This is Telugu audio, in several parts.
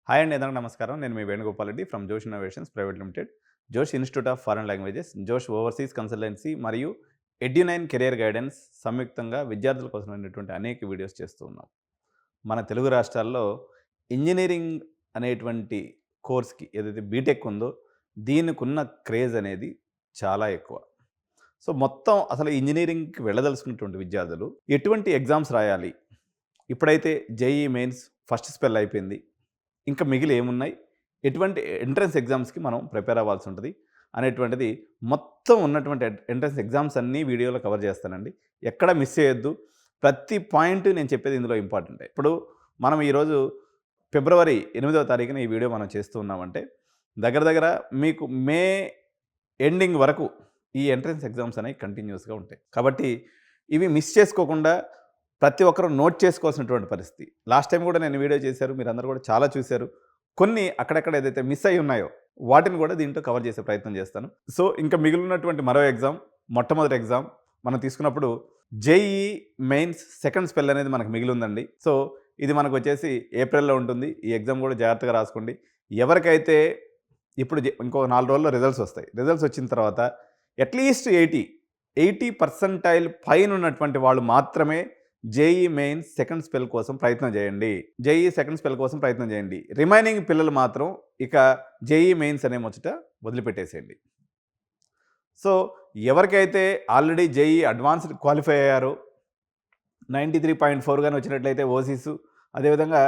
హాయ్ అండి, అందరికీ నమస్కారం. నేను మీ వేణుగోపాల్ రెడ్డి ఫ్రమ్ జోష్ ఇన్నోవేషన్స్ ప్రైవేట్ లిమిటెడ్, జోష్ ఇన్స్టిట్యూట్ ఆఫ్ ఫారెన్ లాంగ్వేజెస్, జోష్ ఓవర్సీస్ కన్సల్టెన్సీ మరియు ఎడ్యు9 కెరియర్ గైడెన్స్ సంయుక్తంగా విద్యార్థుల కోసమైనటువంటి అనేక వీడియోస్ చేస్తూ ఉన్నాం. మన తెలుగు రాష్ట్రాల్లో ఇంజినీరింగ్ అనేటువంటి కోర్స్‌కి ఏదైతే బీటెక్ ఉందో దీనికున్న క్రేజ్ అనేది చాలా ఎక్కువ. సో, మొత్తం అసలు ఇంజినీరింగ్‌కి వెళ్ళదలుచుకున్నటువంటి విద్యార్థులు ఎటువంటి ఎగ్జామ్స్ రాయాలి? ఇప్పుడైతే జేఈఈ మెయిన్స్ ఫస్ట్ స్పెల్ అయిపోయింది. ఇంకా మిగిలి ఏమున్నాయి? ఎటువంటి ఎంట్రన్స్ ఎగ్జామ్స్‌కి మనం ప్రిపేర్ అవ్వాల్సి ఉంటది అనేటువంటిది మొత్తం ఉన్నటువంటి ఎంట్రన్స్ ఎగ్జామ్స్ అన్నీ వీడియోలో కవర్ చేస్తానండి. ఎక్కడ మిస్ చేయొద్దు. ప్రతి పాయింట్ నేను చెప్పేది ఇందులో ఇంపార్టెంటే. ఇప్పుడు మనం ఈరోజు ఫిబ్రవరి 8వ తారీఖున ఈ వీడియో మనం చేస్తూ ఉన్నామంటే దగ్గర దగ్గర మీకు మే ఎండింగ్ వరకు ఈ ఎంట్రన్స్ ఎగ్జామ్స్ అనేవి కంటిన్యూస్‌గా ఉంటాయి. కాబట్టి ఇవి మిస్ చేసుకోకుండా ప్రతి ఒక్కరు నోట్ చేసుకోవాల్సినటువంటి పరిస్థితి. లాస్ట్ టైం కూడా నేను వీడియో చేశారు. మీరందరూ కూడా చాలా చూశారు. కొన్ని అక్కడక్కడ ఏదైతే మిస్ అయ్యి ఉన్నాయో వాటిని కూడా దీంట్లో కవర్ చేసే ప్రయత్నం చేస్తాను. సో, ఇంకా మిగిలినటువంటి మరో ఎగ్జామ్, మొట్టమొదటి ఎగ్జామ్ మనం తీసుకున్నప్పుడు జేఈఈ మెయిన్స్ సెకండ్ స్పెల్ అనేది మనకు మిగిలిందండి. సో, ఇది మనకు వచ్చేసి ఏప్రిల్‌లో ఉంటుంది. ఈ ఎగ్జామ్ కూడా జాగ్రత్తగా రాసుకోండి. ఎవరికైతే ఇప్పుడు ఇంకో 4 రోజుల్లో రిజల్ట్స్ వస్తాయి. రిజల్ట్స్ వచ్చిన తర్వాత అట్‌లీస్ట్ 80% పైన ఉన్నటువంటి వాళ్ళు మాత్రమే జేఈఈ మెయిన్స్ సెకండ్ స్పెల్ కోసం ప్రయత్నం చేయండి. జేఈఈ సెకండ్ స్పెల్ కోసం ప్రయత్నం చేయండి. రిమైనింగ్ పిల్లలు మాత్రం ఇక జేఈఈ మెయిన్స్ అనే ముచ్చట వదిలిపెట్టేసేయండి. సో, ఎవరికైతే ఆల్రెడీ జేఈఈ అడ్వాన్స్డ్ క్వాలిఫై అయ్యారో 93.4 గాని వచ్చినట్లయితే ఓసీసు, అదేవిధంగా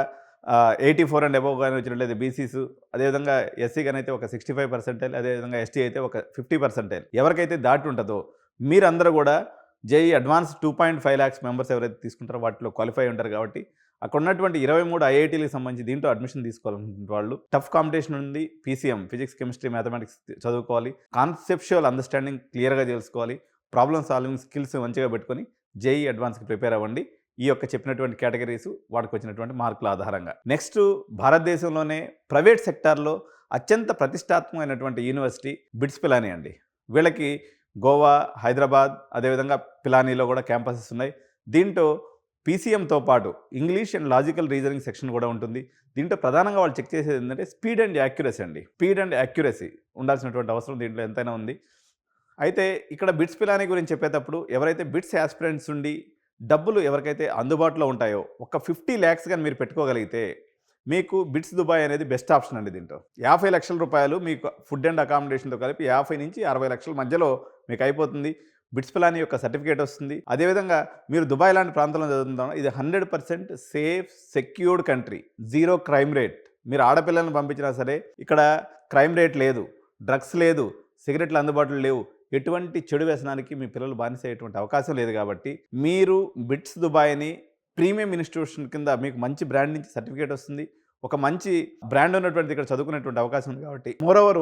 84 అండ్ అబోవ్ గాని వచ్చినట్లయితే బీసీసు, అదేవిధంగా ఎస్సీ గానైతే ఒక 65%, అదేవిధంగా ఎస్టీ అయితే ఒక 50%. ఎవరికైతే దాటి ఉంటుందో మీరందరూ కూడా జేఈఈ అడ్వాన్స్ 2.5 lakhs మెంబర్స్ ఎవరైతే తీసుకుంటారో వాటిలో క్వాలిఫై ఉంటారు. కాబట్టి అక్కడ ఉన్నటువంటి 23 ఐఐటీలకు సంబంధించి దీంట్లో అడ్మిషన్ తీసుకోవాలనుకున్న వాళ్ళు టఫ్ కాంపిటీషన్ ఉంది. పీసీఎం ఫిజిక్స్, కెమిస్ట్రీ, మ్యాథమెటిక్స్ చదువుకోవాలి. కాన్సెప్చువల్ అండర్స్టాండింగ్ క్లియర్‌గా తెలుసుకోవాలి. ప్రాబ్లమ్ సాల్వింగ్ స్కిల్స్ మంచిగా పెట్టుకొని జేఈఈ అడ్వాన్స్‌కి ప్రిపేర్ అవ్వండి. ఈ యొక్క చెప్పినటువంటి కేటగిరీస్ వాటికి వచ్చినటువంటి మార్కుల ఆధారంగా. నెక్స్ట్, భారతదేశంలోనే ప్రైవేట్ సెక్టార్‌లో అత్యంత ప్రతిష్టాత్మకమైనటువంటి యూనివర్సిటీ బిట్స్ పిలానీ అండి. వీళ్ళకి గోవా, హైదరాబాద్, అదేవిధంగా పిలానీలో కూడా క్యాంపసెస్ ఉన్నాయి. దీంట్లో పీసీఎంతో పాటు English and logical reasoning section కూడా ఉంటుంది. దీంట్లో ప్రధానంగా వాళ్ళు చెక్ చేసేది ఏంటంటే స్పీడ్ అండ్ యాక్యురసీ అండి. స్పీడ్ అండ్ యాక్యురసీ ఉండాల్సినటువంటి అవసరం దీంట్లో ఎంతైనా ఉంది. అయితే ఇక్కడ బిట్స్ పిలానీ గురించి చెప్పేటప్పుడు ఎవరైతే బిట్స్ యాస్పిరెంట్స్ ఉండి డబ్బులు ఎవరికైతే అందుబాటులో ఉంటాయో ఒక 50 lakhs గాని మీరు పెట్టుకోగలిగితే మీకు బిట్స్ దుబాయ్ అనేది బెస్ట్ ఆప్షన్ అండి. దీంట్లో 50 లక్షల రూపాయలు మీకు ఫుడ్ అండ్ అకామిడేషన్తో కలిపి 50 నుంచి 60 లక్షల మధ్యలో మీకు అయిపోతుంది. బిట్స్ పిలానీ యొక్క సర్టిఫికేట్ వస్తుంది. అదేవిధంగా మీరు దుబాయ్ లాంటి ప్రాంతంలో చదువుతున్నాం, ఇది 100% safe, secured country, zero crime rate. మీరు ఆడపిల్లలను పంపించినా సరే ఇక్కడ క్రైమ్ రేట్ లేదు, డ్రగ్స్ లేదు, సిగరెట్లు అందుబాటులో లేవు. ఎటువంటి చెడు వ్యసనానికి మీ పిల్లలు బానిసయ్యేటువంటి అవకాశం లేదు. కాబట్టి మీరు బిట్స్ దుబాయ్ని ప్రీమియం ఇన్స్టిట్యూషన్ కింద మీకు మంచి బ్రాండ్ నుంచి సర్టిఫికేట్ వస్తుంది. ఒక మంచి బ్రాండ్ ఉన్నటువంటిది ఇక్కడ చదువుకునేటువంటి అవకాశం ఉంది. కాబట్టి మోరోవర్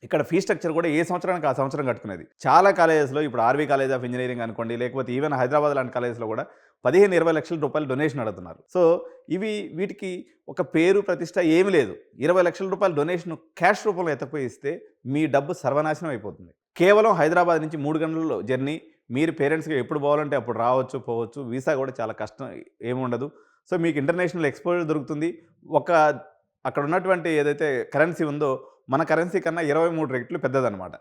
ఇక్కడ ఫీ స్ట్రక్చర్ కూడా ఏ సంవత్సరానికి ఆ సంవత్సరం కట్టుకునేది. చాలా కాలేజెస్లో ఇప్పుడు ఆర్వీ కాలేజ్ ఆఫ్ ఇంజనీరింగ్ అనుకోండి, లేకపోతే ఈవెన్ హైదరాబాద్ లాంటి కాలేజెస్లో కూడా 15-20 లక్షల రూపాయలు డొనేషన్ అడుగుతున్నారు. సో, వీటికి ఒక పేరు ప్రతిష్ట ఏమీ లేదు. 20 లక్షల రూపాయలు డొనేషన్ క్యాష్ రూపంలో ఎత్తపోయి ఇస్తే మీ డబ్బు సర్వనాశనం అయిపోతుంది. కేవలం హైదరాబాద్ నుంచి 3 గంటలలో జర్నీ. మీరు పేరెంట్స్‌గా ఎప్పుడు పోవాలంటే అప్పుడు రావచ్చు, పోవచ్చు. వీసా కూడా చాలా కష్టం, ఏముండదు. సో, మీకు ఇంటర్నేషనల్ ఎక్స్‌పోజర్ దొరుకుతుంది. అక్కడ ఉన్నటువంటి ఏదైతే కరెన్సీ ఉందో మన కరెన్సీ కన్నా 23 రెట్లు పెద్దదనమాట.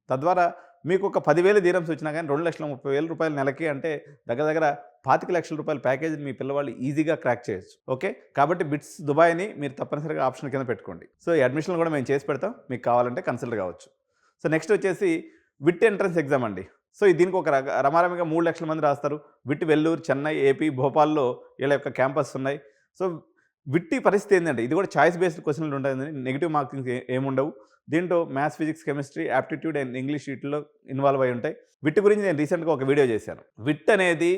తద్వారా మీకు ఒక 10,000 దీరమ్స్ వచ్చినా కానీ 2,30,000 రూపాయలు నెలకి, అంటే దగ్గర దగ్గర 25 లక్షల రూపాయల ప్యాకేజీని మీ పిల్లవాళ్ళు ఈజీగా క్రాక్ చేయొచ్చు. ఓకే, కాబట్టి బిట్స్ దుబాయ్ని మీరు తప్పనిసరిగా ఆప్షన్ కింద పెట్టుకోండి. సో, ఈ అడ్మిషన్లు కూడా మేము చేసి పెడతాం. మీకు కావాలంటే కన్సల్ట్ కావచ్చు. సో, నెక్స్ట్ వచ్చేసి విట్ ఎంట్రన్స్ ఎగ్జామ్ అండి. సో, దీనికి ఒక రమారమిగా 3 లక్షల మంది రాస్తారు. విట్ వెల్లూరు, చెన్నై, ఏపీ, భోపాల్లో వీళ్ళ యొక్క క్యాంపస్ ఉన్నాయి. సో, విట్టి పరిస్థితి ఏంటంటే ఇది కూడా చాయిస్ బేస్డ్ క్వశ్చన్లు ఉంటాయి. నెగిటివ్ మార్కింగ్స్ ఏముండవు. దీంట్లో maths, physics, chemistry, aptitude and English వీటిలో ఇన్వాల్వ్ అయి ఉంటాయి. విట్ గురించి నేను రీసెంట్గా ఒక వీడియో చేశాను. విట్ అనేది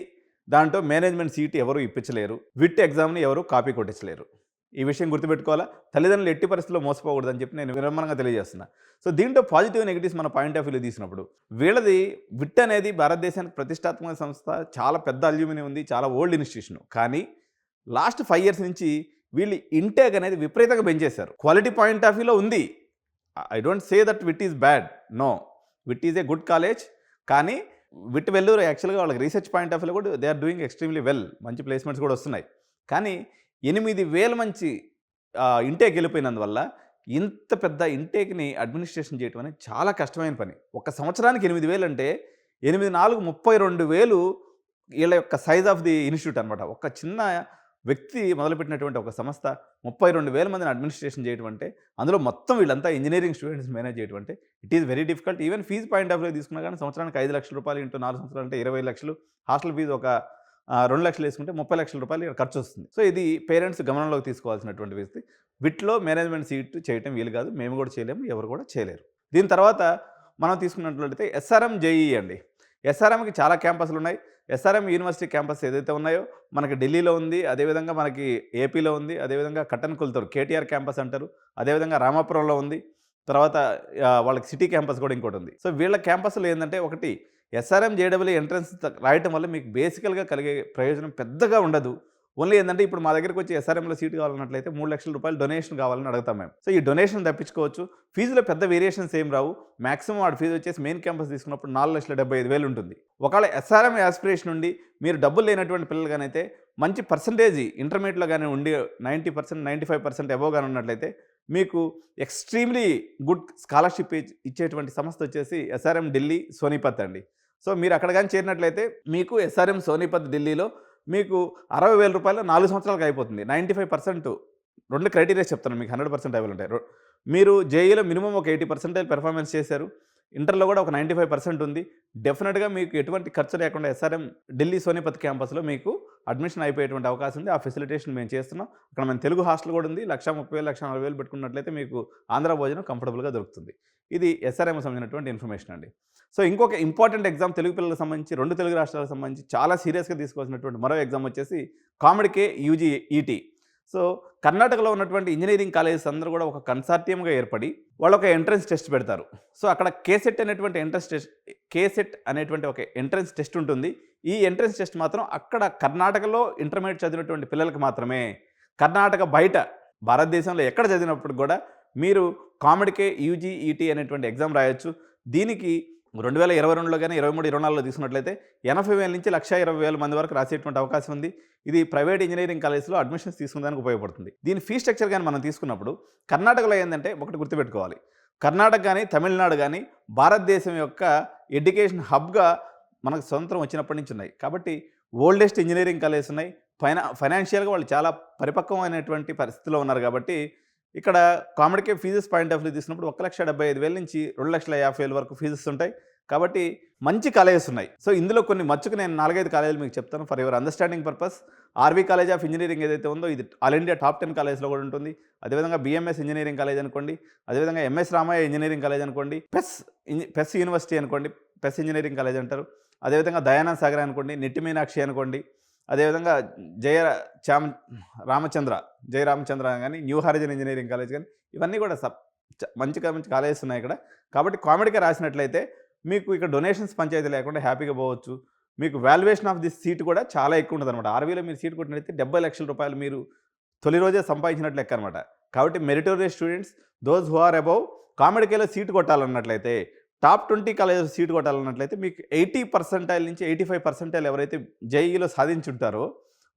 దాంట్లో మేనేజ్మెంట్ సీట్ ఎవరు ఇప్పించలేరు. విట్ ఎగ్జామ్ని ఎవరు కాపీ కొట్టించలేరు. ఈ విషయం గుర్తుపెట్టుకోవాలా. తల్లిదండ్రులు ఎట్టి పరిస్థితుల్లో మోసపోకూడదని చెప్పి నేను వినమ్రంగా తెలియజేస్తున్నా. సో, దీంట్లో పాజిటివ్ నెగిటివ్స్ మన పాయింట్ ఆఫ్ వ్యూలో తీసినప్పుడు వీళ్ళది విట్ అనేది భారతదేశానికి ప్రతిష్టాత్మక సంస్థ, చాలా పెద్ద అల్యూమినియం ఉంది, చాలా ఓల్డ్ ఇన్స్టిట్యూషన్. కానీ లాస్ట్ 5 years నుంచి వీళ్ళు ఇంటేక్ అనేది విపరీతంగా పెంచేశారు. క్వాలిటీ పాయింట్ ఆఫ్ వ్యూలో ఉంది. I don't say that VIT is bad, no, VIT is a good college. కానీ విట్ వెల్లూరు యాక్చువల్గా వాళ్ళకి రీసెర్చ్ పాయింట్ ఆఫ్ వ్యూలో కూడా they are doing extremely well, మంచి ప్లేస్మెంట్స్ కూడా వస్తున్నాయి. కానీ 8,000 మంచి ఇంటేక్ వెళ్ళిపోయినందువల్ల ఇంత పెద్ద ఇంటేక్‌ని అడ్మినిస్ట్రేషన్ చేయటం అనేది చాలా కష్టమైన పని. ఒక సంవత్సరానికి 8,000 అంటే 8, 4 32,000 ఈళ్ళ యొక్క సైజ్ ఆఫ్ ది ఇన్‌స్టిట్యూట్ అనమాట. ఒక చిన్న వ్యక్తి మొదలుపెట్టినటువంటి ఒక సంస్థ 32,000 మందిని అడ్మినిస్ట్రేషన్ చేయటం అంటే, అందులో మొత్తం వీళ్ళంతా ఇంజినీరింగ్ స్టూడెంట్స్ మేనేజ్ చేయటం అంటే it is very difficult. Even fees point of view తీసుకున్నా గానీ సంవత్సరానికి రూ. 5,00,000 ఇంటూ 4 సంవత్సరాలు అంటే 20,00,000. హాస్టల్ ఫీజ్ ఒక 2,00,000 వేసుకుంటే రూ. 30,00,000 ఇక్కడ ఖర్చొస్తుంది. సో, ఇది పేరెంట్స్ గమనంలోకి తీసుకోవాల్సినటువంటి వ్యక్తి. వీటిలో మేనేజ్మెంట్ సీట్ చేయటం వీలు కాదు. మేము కూడా చేయలేము. ఎవరు కూడా చేయలేరు. దీని తర్వాత మనం తీసుకున్నట్లయితే ఎస్ఆర్ఎం, జేఈఈ అండి. ఎస్ఆర్ఎంకి చాలా క్యాంపస్‌లున్నాయి. ఎస్ఆర్ఎం యూనివర్సిటీ క్యాంపస్ ఏదైతే ఉన్నాయో మనకి ఢిల్లీలో ఉంది. అదేవిధంగా మనకి ఏపీలో ఉంది. అదేవిధంగా కట్టన్‌కుల్తూరు కేటీఆర్ క్యాంపస్ అంటారు. అదేవిధంగా రామాపురంలో ఉంది. తర్వాత వాళ్ళకి సిటీ క్యాంపస్ కూడా ఇంకోటుంది. సో, వీళ్ళ క్యాంపస్‌లో ఏందంటే ఒకటి ఎస్ఆర్ఎం, జేఈఈ ఎంట్రన్స్ రాయటం వల్ల మీకు బేసికల్‌గా కలిగే ప్రయోజనం పెద్దగా ఉండదు. ఓన్లీ ఏందంటే ఇప్పుడు మా దగ్గరికి వచ్చి ఎస్ఆర్ఎంలో సీట్ కావాలన్నట్లయితే రూ. 3,00,000 డొనేషన్ కావాలని అడుగుతాం మేము. సో, ఈ డొనేషన్ తప్పించుకోవచ్చు. ఫీజులో పెద్ద వేరియేషన్స్ ఏం రావు. మాక్సిమం వాడి ఫీజు వచ్చేసి మెయిన్ క్యాంపస్ తీసుకున్నప్పుడు 4,75,000 ఉంటుంది. ఒకవేళ ఎస్ఆర్ఎం యాస్పిరేషన్ ఉండి మీరు డబ్బులు లేనటువంటి పిల్లలు గానైతే మంచి పర్సంటేజ్ ఇంటర్మీడియట్‌లో గాని ఉండి 90%, 95% అబోవ్ గాని ఉన్నట్లయితే మీకు ఎక్స్‌ట్రీమ్‌లీ గుడ్ స్కాలర్‌షిప్ ఇచ్చేటువంటి సంస్థ వచ్చేసి ఎస్ఆర్ఎం ఢిల్లీ, సోనీపత్ అండి. సో, మీరు అక్కడ గాని చేరినట్లయితే మీకు ఎస్ఆర్ఎం సోనీపత్ ఢిల్లీలో మీకు రూ. 60,000 4 సంవత్సరాలకు అయిపోతుంది. 95% 2 క్రైటీరియాస్ చెప్తాను మీకు 100% అవైలబుల్ ఉంటాయి. మీరు జేఈలో మినిమమ్ ఒక 80% పెర్ఫార్మెన్స్ చేశారు. ఇంటర్‌లో కూడా ఒక 95% ఉంది. డెఫినిట్‌గా మీకు ఎటువంటి ఖర్చు లేకుండా ఎస్ఆర్ఎం ఢిల్లీ, సోనీపత్ క్యాంపస్‌లో మీకు అడ్మిషన్ అయిపోయేటువంటి అవకాశం ఉంది. ఆ ఫెసిలిటేషన్ మేము చేస్తున్నాం. అక్కడ మన తెలుగు హాస్టల్ కూడా ఉంది. 1,30,000, 1,40,000 పెట్టుకున్నట్లయితే మీకు ఆంధ్ర భోజనం కంఫర్టబుల్‌గా దొరుకుతుంది. ఇది ఎస్ఆర్ఎం సంబంధించినటువంటి ఇన్ఫర్మేషన్ అండి. సో, ఇంకొక ఇంపార్టెంట్ ఎగ్జామ్ తెలుగు పిల్లలకు సంబంధించి 2 తెలుగు రాష్ట్రాలకు సంబంధించి చాలా సీరియస్‌గా తీసుకోవాల్సినటువంటి మరో ఎగ్జామ్ వచ్చేసి కామెడ్‌కే యూజీ ఈటీ. సో, కర్ణాటకలో ఉన్నటువంటి ఇంజినీరింగ్ కాలేజెస్ అందరూ కూడా ఒక కన్సార్టియంగా ఏర్పడి వాళ్ళు ఒక ఎంట్రన్స్ టెస్ట్ పెడతారు. సో, అక్కడ కేసెట్ అనేటువంటి ఒక ఎంట్రన్స్ టెస్ట్ ఉంటుంది. ఈ ఎంట్రన్స్ టెస్ట్ మాత్రం అక్కడ కర్ణాటకలో ఇంటర్మీడియేట్ చదివినటువంటి పిల్లలకు మాత్రమే. కర్ణాటక బయట భారతదేశంలో ఎక్కడ చదివినప్పుడు కూడా మీరు కామెడ్‌కే యూజీ ఈటీ అనేటువంటి ఎగ్జామ్ రాయొచ్చు. దీనికి 2022లో గానీ 23, 24లో తీసుకున్నట్లయితే 80,000 నుంచి 1,20,000 మంది వరకు రాసేటువంటి అవకాశం ఉంది. ఇది ప్రైవేట్ ఇంజినీరింగ్ కాలేజ్‌లో అడ్మిషన్స్ తీసుకునేదానికి ఉపయోగపడుతుంది. దీని ఫీ స్ట్రక్చర్ గాని మనం తీసుకున్నప్పుడు కర్ణాటకలో ఏందంటే ఒకటి గుర్తుపెట్టుకోవాలి. కర్ణాటక గానీ, తమిళనాడు గానీ భారతదేశం యొక్క ఎడ్యుకేషన్ హబ్‌గా మనకు స్వతంత్రం వచ్చినప్పటి నుంచి ఉన్నాయి. కాబట్టి ఓల్డెస్ట్ ఇంజినీరింగ్ కాలేజెస్ ఉన్నాయి. ఫైనాన్షియల్‌గా వాళ్ళు చాలా పరిపక్వమైనటువంటి పరిస్థితిలో ఉన్నారు కాబట్టి ఇక్కడ కామెడ్‌కే ఫీజెస్ పాయింట్ ఆఫ్ వ్యూ తీసుకున్నప్పుడు 1,75,000 నుంచి 2,50,000 వరకు ఫీజెస్ ఉంటాయి. కాబట్టి మంచి కాలేజెస్ ఉన్నాయి. సో, ఇందులో కొన్ని మచ్చుకు నేను 4, 5 కాలేజీలు మీకు చెప్తాను for your understanding purpose. RV college of engineering ఏదైతే ఉందో ఇది ఆల్ ఇండియా టాప్ 10 కాలేజ్‌లో కూడా ఉంటుంది. అదేవిధంగా బీఎంఎస్ ఇంజినీరింగ్ కాలేజ్ అనుకోండి. అదేవిధంగా ఎంఎస్ రామయ్య ఇంజినీరింగ్ కాలేజ్ అనుకోండి. పెస్ యూనివర్సిటీ అనుకోండి. పెస్ ఇంజినీరింగ్ కాలేజ్ అంటారు. అదేవిధంగా దయానంద్ సాగర్ అనుకోండి. నిట్టి మీనాక్షి అనుకోండి. అదేవిధంగా జయ రామచంద్ర గానీ, న్యూ హారిజన్ ఇంజినీరింగ్ కాలేజ్ గానీ ఇవన్నీ కూడా మంచి కాలేజెస్ ఉన్నాయి ఇక్కడ. కాబట్టి కామెడ్‌కే రాసినట్లయితే మీకు ఇక్కడ డొనేషన్స్ పంచాయతీ లేకుండా హ్యాపీగా పోవచ్చు. మీకు వాల్యుయేషన్ ఆఫ్ దిస్ సీట్ కూడా చాలా ఎక్కువ ఉంటుందన్నమాట. ఆర్‌వీలో మీరు సీట్ కొట్టినట్లయితే రూ. 70,00,000 మీరు తొలి రోజే సంపాదించినట్లు లెక్క అనమాట. కాబట్టి meritorious students those who are above కామెడ్‌కేలో సీట్ కొట్టాలన్నట్లయితే టాప్ 20 కాలేజెస్ సీట్ కొట్టాలన్నట్లయితే మీకు 80% నుంచి 85% ఎవరైతే జేఈఈలో సాధించుంటారో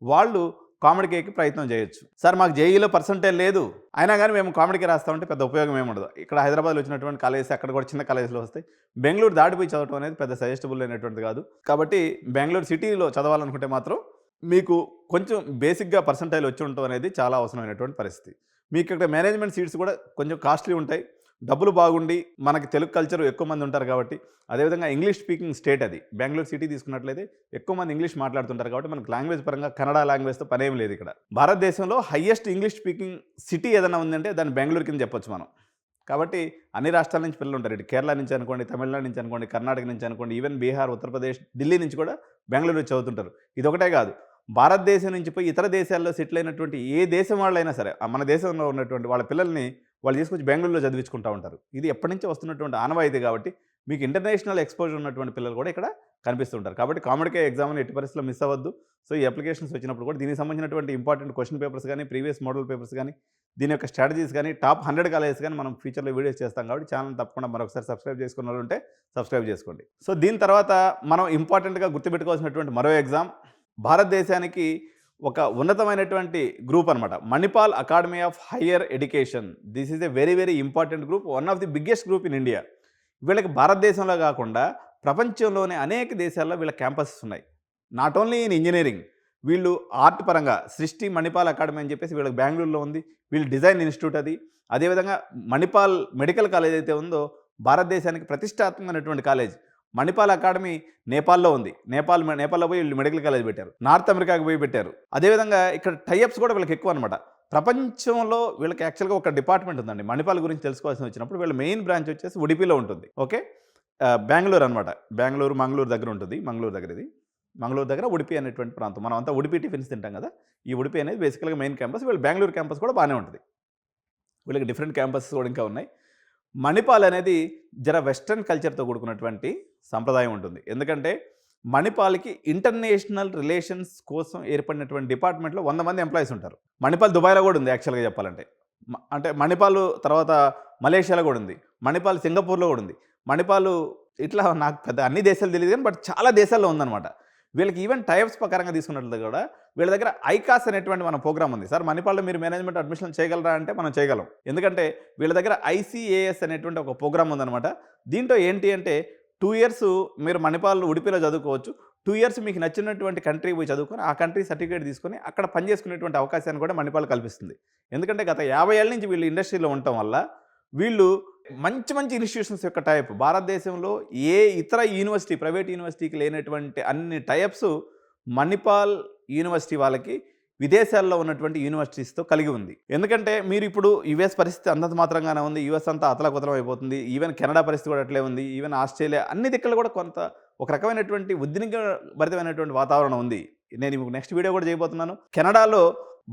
వాళ్ళు కామెడ్‌కేకి ప్రయత్నం చేయొచ్చు. సార్ మాకు జేఈఈలో పర్సెంటేజ్ లేదు. అయినా కానీ మేము కామెడ్‌కే రాస్తామంటే పెద్ద ఉపయోగం ఏమి ఉండదు. ఇక్కడ హైదరాబాద్‌లో వచ్చినటువంటి కాలేజెస్ అక్కడ కూడా చిన్న కాలేజెస్‌లో వస్తాయి. బెంగుళూరు దాటిపోయి చదవడం అనేది పెద్ద సజెస్టబుల్ అయినటువంటిది కాదు. కాబట్టి బెంగుళూరు సిటీలో చదవాలనుకుంటే మాత్రం మీకు కొంచెం బేసిక్‌గా పర్సెంటేజ్ వచ్చి ఉండటం అనేది చాలా అవసరమైనటువంటి పరిస్థితి. మీకు ఇక్కడ మేనేజ్మెంట్ సీట్స్ కూడా కొంచెం కాస్ట్లీ ఉంటాయి. డబ్బులు బాగుండి మనకి తెలుగు కల్చర్ ఎక్కువ మంది ఉంటారు కాబట్టి అదేవిధంగా ఇంగ్లీష్ స్పీకింగ్ స్టేట్ అది. బెంగుళూరు సిటీ తీసుకున్నట్లయితే ఎక్కువ మంది ఇంగ్లీష్ మాట్లాడుతుంటారు కాబట్టి మనకు లాంగ్వేజ్ పరంగా కన్నడ లాంగ్వేజ్తో పనేం లేదు ఇక్కడ. భారతదేశంలో హైయెస్ట్ ఇంగ్లీష్ స్పీకింగ్ సిటీ ఏదైనా ఉందంటే దాన్ని బెంగుళూరు కింద చెప్పొచ్చు మనం. కాబట్టి అన్ని రాష్ట్రాల నుంచి పిల్లలు ఉంటారు. ఇటు కేరళ నుంచి అనుకోండి, తమిళనాడు నుంచి అనుకోండి, కర్ణాటక నుంచి అనుకోండి, ఈవెన్ బీహార్, ఉత్తరప్రదేశ్, ఢిల్లీ నుంచి కూడా బెంగుళూరు చదువుతుంటారు. ఇదొకటే కాదు, భారతదేశం నుంచి పోయి ఇతర దేశాల్లో సెటిల్ అయినటువంటి ఏ దేశం వాళ్ళైనా సరే మన దేశంలో ఉన్నటువంటి వాళ్ళ పిల్లల్ని వాళ్ళు తీసుకొచ్చి బెంగళూరులో చదివించుకుంటూ ఉంటారు. ఇది ఎప్పటి నుంచి వస్తున్నటువంటి ఆనవాయితీ కాబట్టి మీకు ఇంటర్నేషనల్ ఎక్స్పోజర్ ఉన్నటువంటి పిల్లలు కూడా ఇక్కడ కనిపిస్తుంటారు. కాబట్టి కామెడ్‌కే ఎగ్జామ్ని ఎట్టి పరిస్థితుల్లో మిస్ అవ్వద్దు. సో ఈ అప్లికేషన్స్ వచ్చినప్పుడు కూడా దీనికి సంబంధించినటువంటి ఇంపార్టెంట్ క్వశ్చన్ పేపర్స్ కానీ, ప్రీవియస్ మోడల్ పేపర్స్ కానీ, దీని యొక్క స్ట్రాటజీస్ కానీ, టాప్ 100 కాలేజెస్ కానీ మనం ఫ్యూచర్లో వీడియోస్ చేస్తాం కాబట్టి ఛానల్ తప్పకుండా మరొకసారి సబ్స్క్రైబ్ చేసుకున్న వాళ్ళు ఉంటే సబ్స్క్రైబ్ చేసుకోండి. సో దీని తర్వాత మనం ఇంపార్టెంట్గా గుర్తుపెట్టుకోవాల్సినటువంటి మరో ఎగ్జామ్, భారతదేశానికి ఒక ఉన్నతమైనటువంటి గ్రూప్ అనమాట. Manipal academy of higher education. This is a very very important group. One of the biggest group in India. వీళ్ళకి భారతదేశంలో కాకుండా ప్రపంచంలోని అనేక దేశాల్లో వీళ్ళ క్యాంపసెస్ ఉన్నాయి. నాట్ ఓన్లీ ఇన్ ఇంజినీరింగ్, వీళ్ళు ఆర్ట్ పరంగా సృష్టి మణిపాల్ అకాడమీ అని చెప్పేసి వీళ్ళకి బెంగళూరులో ఉంది. వీళ్ళు డిజైన్ ఇన్స్టిట్యూట్ అది. అదేవిధంగా మణిపాల్ మెడికల్ కాలేజ్ అయితే ఉందో భారతదేశానికి ప్రతిష్టాత్మకమైనటువంటి కాలేజ్. మణిపాల్ అకాడమీ నేపాల్లో ఉంది. నేపాల్లో పోయి వీళ్ళు మెడికల్ కాలేజ్ పెట్టారు. నార్త్ అమెరికాకి పోయి పెట్టారు. అదేవిధంగా ఇక్కడ టైఅప్స్ కూడా వీళ్ళకి ఎక్కువ అనమాట. ప్రపంచంలో వీళ్ళకి యాక్చువల్గా ఒక డిపార్ట్మెంట్ ఉందండి. మణిపాల్ గురించి తెలుసుకోవాల్సి వచ్చినప్పుడు వీళ్ళ మెయిన్ బ్రాంచ్ వచ్చేసి ఉడిపిలో ఉంటుంది. ఓకే, బెంగళూరు అనమాట. మంగళూరు దగ్గర ఉంటుంది. మంగళూరు దగ్గర ఉడిపి అనేటువంటి ప్రాంతం. మనం అంతా ఉడిపి టిఫిన్స్ తింటాం కదా. ఈ ఉడిపి అనేది బేసికల్గా మెయిన్ క్యాంపస్. వీళ్ళు బెంగళూరు క్యాంపస్ కూడా బాగానే ఉంటుంది. వీళ్ళకి డిఫరెంట్ క్యాంపసెస్ కూడా ఇంకా ఉన్నాయి. మణిపాల్ అనేది జర వెస్ట్రన్ కల్చర్తో కూడుకున్నటువంటి సంప్రదాయం ఉంటుంది. ఎందుకంటే మణిపాల్కి ఇంటర్నేషనల్ రిలేషన్స్ కోసం ఏర్పడినటువంటి డిపార్ట్మెంట్లో 100 మంది ఎంప్లాయీస్ ఉంటారు. మణిపాల్ దుబాయ్లో కూడా ఉంది యాక్చువల్గా చెప్పాలంటే. అంటే మణిపాల్ తర్వాత మలేషియాలో కూడా ఉంది. మణిపాల్ సింగపూర్లో కూడా ఉంది. మణిపాల్ ఇట్లా నాకు పెద్ద అన్ని దేశాలు తెలియదు కానీ బట్ చాలా దేశాల్లో ఉందన్నమాట. వీళ్ళకి ఈవెన్ టైప్స్ ప్రకారంగా తీసుకున్నట్లు కూడా వీళ్ళ దగ్గర ఐకాస్ అనేటువంటి మన ప్రోగ్రామ్ ఉంది. సార్ మణిపాల్లో మీరు మేనేజ్మెంట్ అడ్మిషన్ చేయగలరా అంటే మనం చేయగలం. ఎందుకంటే వీళ్ళ దగ్గర ICAS అనేటువంటి ఒక ప్రోగ్రామ్ ఉందన్నమాట. దీంట్లో ఏంటి అంటే 2 years మీరు మణిపాల్ ఉడిపిలో చదువుకోవచ్చు. 2 years మీకు నచ్చినటువంటి కంట్రీ పోయి చదువుకొని ఆ కంట్రీ సర్టిఫికేట్ తీసుకొని అక్కడ పనిచేసుకునేటువంటి అవకాశాన్ని కూడా మణిపాల్ కల్పిస్తుంది. ఎందుకంటే గత 50 ఏళ్ళ నుంచి వీళ్ళు ఇండస్ట్రీలో ఉండటం వల్ల వీళ్ళు మంచి ఇన్స్టిట్యూషన్స్ యొక్క టైప్ భారతదేశంలో ఏ ఇతర యూనివర్సిటీ ప్రైవేట్ యూనివర్సిటీకి లేనటువంటి అన్ని టైప్స్ మణిపాల్ యూనివర్సిటీ వాళ్ళకి విదేశాల్లో ఉన్నటువంటి యూనివర్సిటీస్తో కలిగి ఉంది. ఎందుకంటే మీరు ఇప్పుడు యుఎస్ పరిస్థితి అంతంత మాత్రంగానే ఉంది. యుఎస్ అంతా అతలకుతలం అయిపోతుంది. ఈవెన్ కెనడా పరిస్థితి కూడా అట్లే ఉంది. ఈవెన్ ఆస్ట్రేలియా అన్ని దిక్కులు కూడా కొంత ఒక రకమైనటువంటి ఉద్విగ్నభరితమైనటువంటి వాతావరణం ఉంది. నేను మీకు నెక్స్ట్ వీడియో కూడా చేయబోతున్నాను. కెనడాలో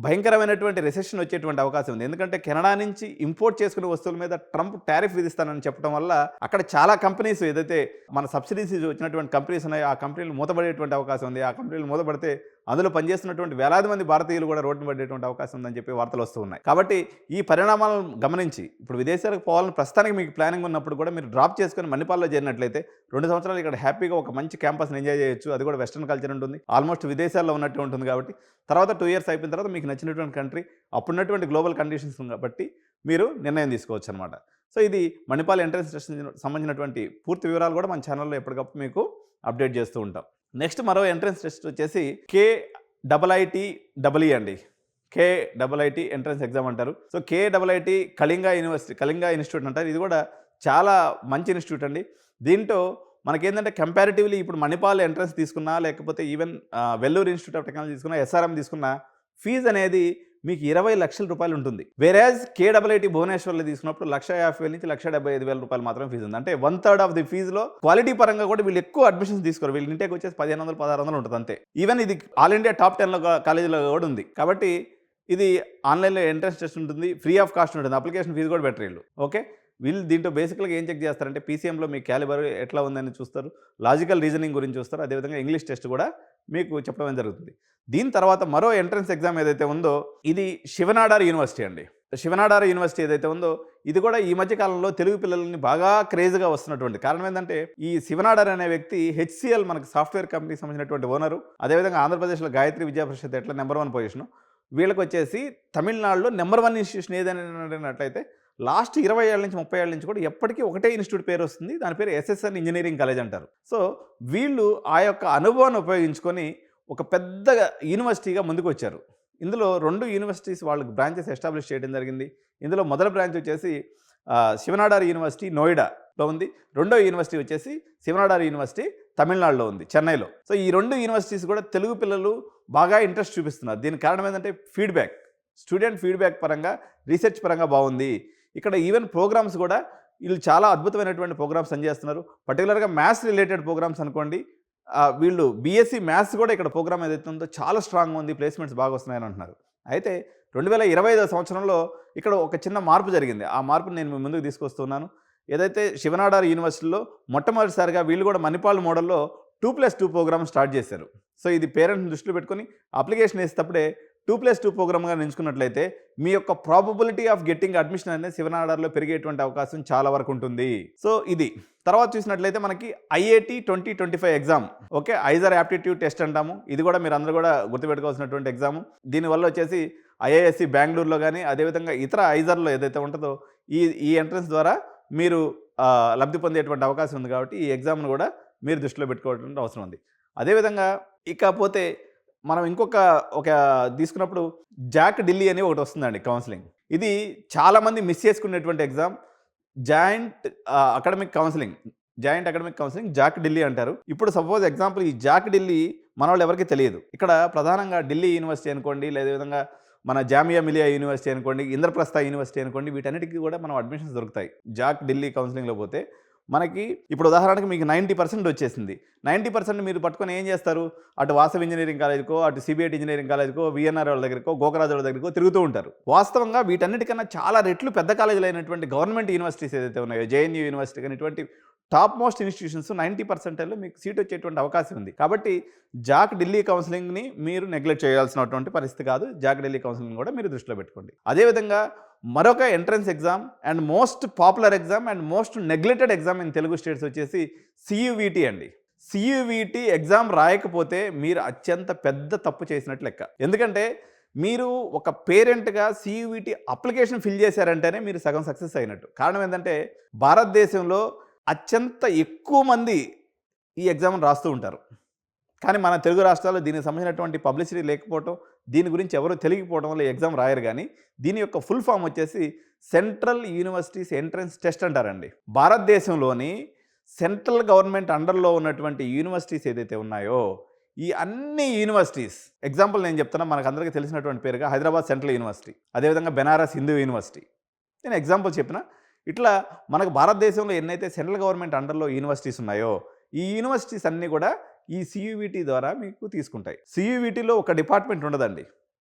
భయంకరమైనటువంటి రెసెషన్ వచ్చేటువంటి అవకాశం ఉంది. ఎందుకంటే కెనడా నుంచి ఇంపోర్ట్ చేసుకునే వస్తువుల మీద ట్రంప్ టారిఫ్ విధిస్తానని చెప్పడం వల్ల అక్కడ చాలా కంపెనీస్ ఏదైతే మన సబ్సిడీస్ వచ్చినటువంటి కంపెనీస్ ఉన్నాయో ఆ కంపెనీలు మూతపడేటువంటి అవకాశం ఉంది. ఆ కంపెనీలు మూతపడితే అందులో పనిచేస్తున్నటువంటి వేలాది మంది భారతీయులు కూడా రోడ్డున పడేటువంటి అవకాశం ఉందని చెప్పి వార్తలు వస్తూ ఉన్నాయి. కాబట్టి ఈ పరిణామాలను గమనించి ఇప్పుడు విదేశాలకు పోవాలని ప్రస్తుతానికి మీకు ప్లానింగ్ ఉన్నప్పుడు కూడా మీరు డ్రాప్ చేసుకుని మణిపాల్లో చేరినట్లయితే 2 సంవత్సరాలు ఇక్కడ హ్యాపీగా ఒక మంచి క్యాంపస్ని ఎంజాయ్ చేయొచ్చు. అది కూడా వెస్ట్రన్ కల్చర్ ఉంటుంది. ఆల్మోస్ట్ విదేశాల్లో ఉన్నట్టు ఉంటుంది. కాబట్టి తర్వాత 2 years అయిపోయిన తర్వాత మీకు నచ్చినటువంటి కంట్రీ అప్పుడున్నటువంటి గ్లోబల్ కండిషన్స్ బట్టి మీరు నిర్ణయం తీసుకోవచ్చు అనమాట. సో ఇది మణిపాల్ ఎంట్రన్స్ టెస్ట్ సంబంధించినటువంటి పూర్తి వివరాలు కూడా మన ఛానల్లో ఎప్పటికప్పుడు మీకు అప్డేట్ చేస్తూ ఉంటాం. నెక్స్ట్ మరో ఎంట్రన్స్ టెస్ట్ వచ్చేసి KIIT అండి. KIIT ఎంట్రన్స్ ఎగ్జామ్ అంటారు. సో KIIT కళింగ ఇన్స్టిట్యూట్ అంటారు. ఇది కూడా చాలా మంచి ఇన్స్టిట్యూట్ అండి. దీంట్లో మనకేంటంటే కంపారిటివ్లీ ఇప్పుడు మణిపాల్ ఎంట్రన్స్ తీసుకున్నా లేకపోతే even Vellore institute of technology తీసుకున్నా SRM తీసుకున్నా ఫీజు అనేది మీకు 20 లక్షల రూపాయలు ఉంటుంది. వేరేజ్ KIIT భువనేశ్వర్లో తీసుకున్నప్పుడు 1,50,000 నుంచి 1,75,000 రూపాయలు మాత్రం ఫీజు ఉంది. అంటే 1/3 ఆఫ్ ది ఫీజులో క్వాలిటీ పరంగా కూడా వీళ్ళు ఎక్కువ అడ్మిషన్స్ తీసుకోరు. వీళ్ళు ఇంటికి వచ్చేసి 1,500 1,600 ఉంటుంది అంతే. ఈవెన్ ఇది ఆల్ ఇండియా టాప్ 10 కాలేజీలో కూడా ఉంది. కాబట్టి ఇది ఆన్లైన్లో ఎంట్రన్స్ టెస్ట్ ఉంటుంది. ఫ్రీ ఆఫ్ కాస్ట్ ఉంటుంది. అప్లికేషన్ ఫీజు కూడా బెటర్ వీళ్ళు. ఓకే, వీళ్ళు దీంట్లో బేసికల్గా ఏం చెక్ చేస్తారంటే PCMలో మీ క్యాలిబర్ ఎట్లా ఉందని చూస్తారు. లాజికల్ రీజనింగ్ గురించి చూస్తారు. అదేవిధంగా ఇంగ్లీష్ టెస్ట్ కూడా మీకు చెప్పడం జరుగుతుంది. దీని తర్వాత మరో ఎంట్రన్స్ ఎగ్జామ్ ఏదైతే ఉందో ఇది శివనాడార్ యూనివర్సిటీ అండి. శివనాడార్ యూనివర్సిటీ ఏదైతే ఉందో ఇది కూడా ఈ మధ్య కాలంలో తెలుగు పిల్లల్ని బాగా క్రేజ్గా వస్తున్నటువంటి కారణం ఏంటంటే ఈ శివనాడార్ అనే వ్యక్తి HCL మనకి సాఫ్ట్వేర్ కంపెనీకి సంబంధించినటువంటి ఓనరు. అదేవిధంగా ఆంధ్రప్రదేశ్లో గాయత్రి విద్యా పరిషత్ ఎట్లా నెంబర్ 1 పొజిషను, వీళ్ళకి వచ్చేసి తమిళనాడులో నెంబర్ 1 ఇన్స్టిట్యూషన్ ఏదైనట్లయితే లాస్ట్ 20 ఏళ్ళ నుంచి 30 ఏళ్ళ నుంచి కూడా ఎప్పటికీ ఒకటే ఇన్స్టిట్యూట్ పేరు వస్తుంది. దాని పేరు SSN ఇంజనీరింగ్ కాలేజ్ అంటారు. సో వీళ్ళు ఆ యొక్క అనుభవాన్ని ఉపయోగించుకొని ఒక పెద్ద యూనివర్సిటీగా ముందుకు వచ్చారు. ఇందులో 2 యూనివర్సిటీస్ వాళ్ళకి బ్రాంచెస్ ఎస్టాబ్లిష్ చేయడం జరిగింది. ఇందులో మొదటి బ్రాంచ్ వచ్చేసి శివనాడార్ యూనివర్సిటీ నోయిడాలో ఉంది. రెండో యూనివర్సిటీ వచ్చేసి శివనాడార్ యూనివర్సిటీ తమిళనాడులో ఉంది, చెన్నైలో. సో ఈ 2 యూనివర్సిటీస్ కూడా తెలుగు పిల్లలు బాగా ఇంట్రెస్ట్ చూపిస్తున్నారు. దీనికి కారణం ఏంటంటే స్టూడెంట్ ఫీడ్బ్యాక్ పరంగా రీసెర్చ్ పరంగా బాగుంది. ఇక్కడ ఈవెన్ ప్రోగ్రామ్స్ కూడా వీళ్ళు చాలా అద్భుతమైనటువంటి ప్రోగ్రామ్స్ పనిచేస్తున్నారు. పర్టికులర్గా మ్యాథ్స్ రిలేటెడ్ ప్రోగ్రామ్స్ అనుకోండి. వీళ్ళు BSc మ్యాథ్స్ కూడా ఇక్కడ ప్రోగ్రామ్ ఏదైతే ఉందో చాలా స్ట్రాంగ్ ఉంది. ప్లేస్మెంట్స్ బాగా వస్తున్నాయని అంటున్నారు. అయితే 2025 సంవత్సరంలో ఇక్కడ ఒక చిన్న మార్పు జరిగింది. ఆ మార్పుని నేను మీ ముందుకు తీసుకొస్తున్నాను. ఏదైతే శివనాడార్ యూనివర్సిటీలో మొట్టమొదటిసారిగా వీళ్ళు కూడా మణిపాల్ మోడల్లో 2+2 ప్రోగ్రామ్ స్టార్ట్ చేశారు. సో ఇది పేరెంట్స్ని దృష్టిలో పెట్టుకొని అప్లికేషన్ వేసేటప్పుడే 2+2 ప్రోగ్రామ్గా ఎంచుకున్నట్లయితే మీ యొక్క ప్రాబబిలిటీ ఆఫ్ గెట్టింగ్ అడ్మిషన్ అనేది 7 ఆర్డర్లో పెరిగేటువంటి అవకాశం చాలా వరకు ఉంటుంది. సో ఇది తర్వాత చూసినట్లయితే మనకి IIT 2025 exam, okay, IISER aptitude test అంటాము. ఇది కూడా మీరు అందరూ కూడా గుర్తుపెట్టుకోవాల్సినటువంటి ఎగ్జామ్. దీనివల్ల వచ్చేసి ఐఐఎస్సి బెంగళూరులో కానీ అదేవిధంగా ఇతర ఐజర్లో ఏదైతే ఉంటుందో ఈ ఎంట్రన్స్ ద్వారా మీరు లబ్ధి పొందేటువంటి అవకాశం ఉంది. కాబట్టి ఈ ఎగ్జామ్ను కూడా మీరు దృష్టిలో పెట్టుకోవాల్సిన అవసరం ఉంది. అదేవిధంగా ఇకపోతే మనం ఒక తీసుకున్నప్పుడు జాక్ ఢిల్లీ అని ఒకటి వస్తుందండి కౌన్సిలింగ్. ఇది చాలామంది మిస్ చేసుకునేటువంటి exam. Joint academic counselling Jack Delhi అంటారు. ఇప్పుడు సపోజ్ ఎగ్జాంపుల్ ఈ జాక్ ఢిల్లీ మన వాళ్ళు ఎవరికి తెలియదు. ఇక్కడ ప్రధానంగా ఢిల్లీ యూనివర్సిటీ అనుకోండి, లేదా మన జామియా మిలియా యూనివర్సిటీ అనుకోండి, ఇంద్రప్రస్థ యూనివర్సిటీ అనుకోండి, వీటన్నిటికీ కూడా మనం అడ్మిషన్స్ దొరుకుతాయి. జాక్ ఢిల్లీ కౌన్సిలింగ్లో పోతే మనకి ఇప్పుడు ఉదాహరణకి మీకు 90% వచ్చేసింది. 90% మీరు పట్టుకొని ఏం చేస్తారు? అటు వాసవ్ ఇంజనీరింగ్ కాలేజ్కో, అటు సిబిఐటి ఇంజనీరింగ్ కాలేజ్కో, విఎన్ఆర్ వాళ్ళ దగ్గరకో, గోకరాజు వాళ్ళ దగ్గరకో తిరుగుతూ ఉంటారు. వాస్తవంగా వీటన్నిటికన్నా చాలా రెట్లు పెద్ద కాలేజీలు అయినటువంటి గవర్నమెంట్ యూనివర్సిటీస్ ఏదైతే ఉన్నాయో, జేఎన్యూ యూనివర్సిటీ కానీ ఇటువంటి టాప్ మోస్ట్ ఇన్స్టిట్యూషన్స్ 90%లో మీకు సీట్ వచ్చేటువంటి అవకాశం ఉంది. కాబట్టి జాక్ ఢిల్లీ కౌన్సిలింగ్ని మీరు నెగ్లెక్ట్ చేయాల్సినటువంటి పరిస్థితి కాదు. జాక్ ఢిల్లీ కౌన్సిలింగ్ కూడా మీరు దృష్టిలో పెట్టుకోండి. అదేవిధంగా మరొక entrance exam and most popular exam and most neglected exam in Telugu states వచ్చేసి సియువిటి అండి. సియువిటి ఎగ్జామ్ రాయకపోతే మీరు అత్యంత పెద్ద తప్పు చేసినట్లు లెక్క. ఎందుకంటే మీరు ఒక పేరెంట్గా సియువిటి అప్లికేషన్ ఫిల్ చేశారంటేనే మీరు సగం సక్సెస్ అయినట్టు. కారణం ఏంటంటే భారతదేశంలో అత్యంత ఎక్కువ మంది ఈ ఎగ్జామ్ రాస్తూ ఉంటారు. కానీ మన తెలుగు రాష్ట్రాల్లో దీనికి సంబంధించినటువంటి పబ్లిసిటీ లేకపోవడం, దీని గురించి ఎవరు తెలియకపోవడం వల్ల ఎగ్జామ్ రాయరు. కానీ దీని యొక్క ఫుల్ ఫామ్ వచ్చేసి సెంట్రల్ యూనివర్సిటీస్ ఎంట్రన్స్ టెస్ట్ అంటారండి. భారతదేశంలోని సెంట్రల్ గవర్నమెంట్ అండర్లో ఉన్నటువంటి యూనివర్సిటీస్ ఏదైతే ఉన్నాయో ఈ అన్ని యూనివర్సిటీస్, ఎగ్జాంపుల్ నేను చెప్తున్నా, మనకు అందరికీ తెలిసినటువంటి పేరుగా హైదరాబాద్ సెంట్రల్ యూనివర్సిటీ, అదేవిధంగా బెనారస్ హిందూ యూనివర్సిటీ, నేను ఎగ్జాంపుల్ చెప్పిన. ఇట్లా మనకు భారతదేశంలో ఎన్నైతే సెంట్రల్ గవర్నమెంట్ అండర్లో యూనివర్సిటీస్ ఉన్నాయో ఈ యూనివర్సిటీస్ అన్నీ కూడా ఈ సియువిటి ద్వారా మీకు తీసుకుంటాయి. సియువిటిలో ఒక డిపార్ట్మెంట్ ఉండదండి.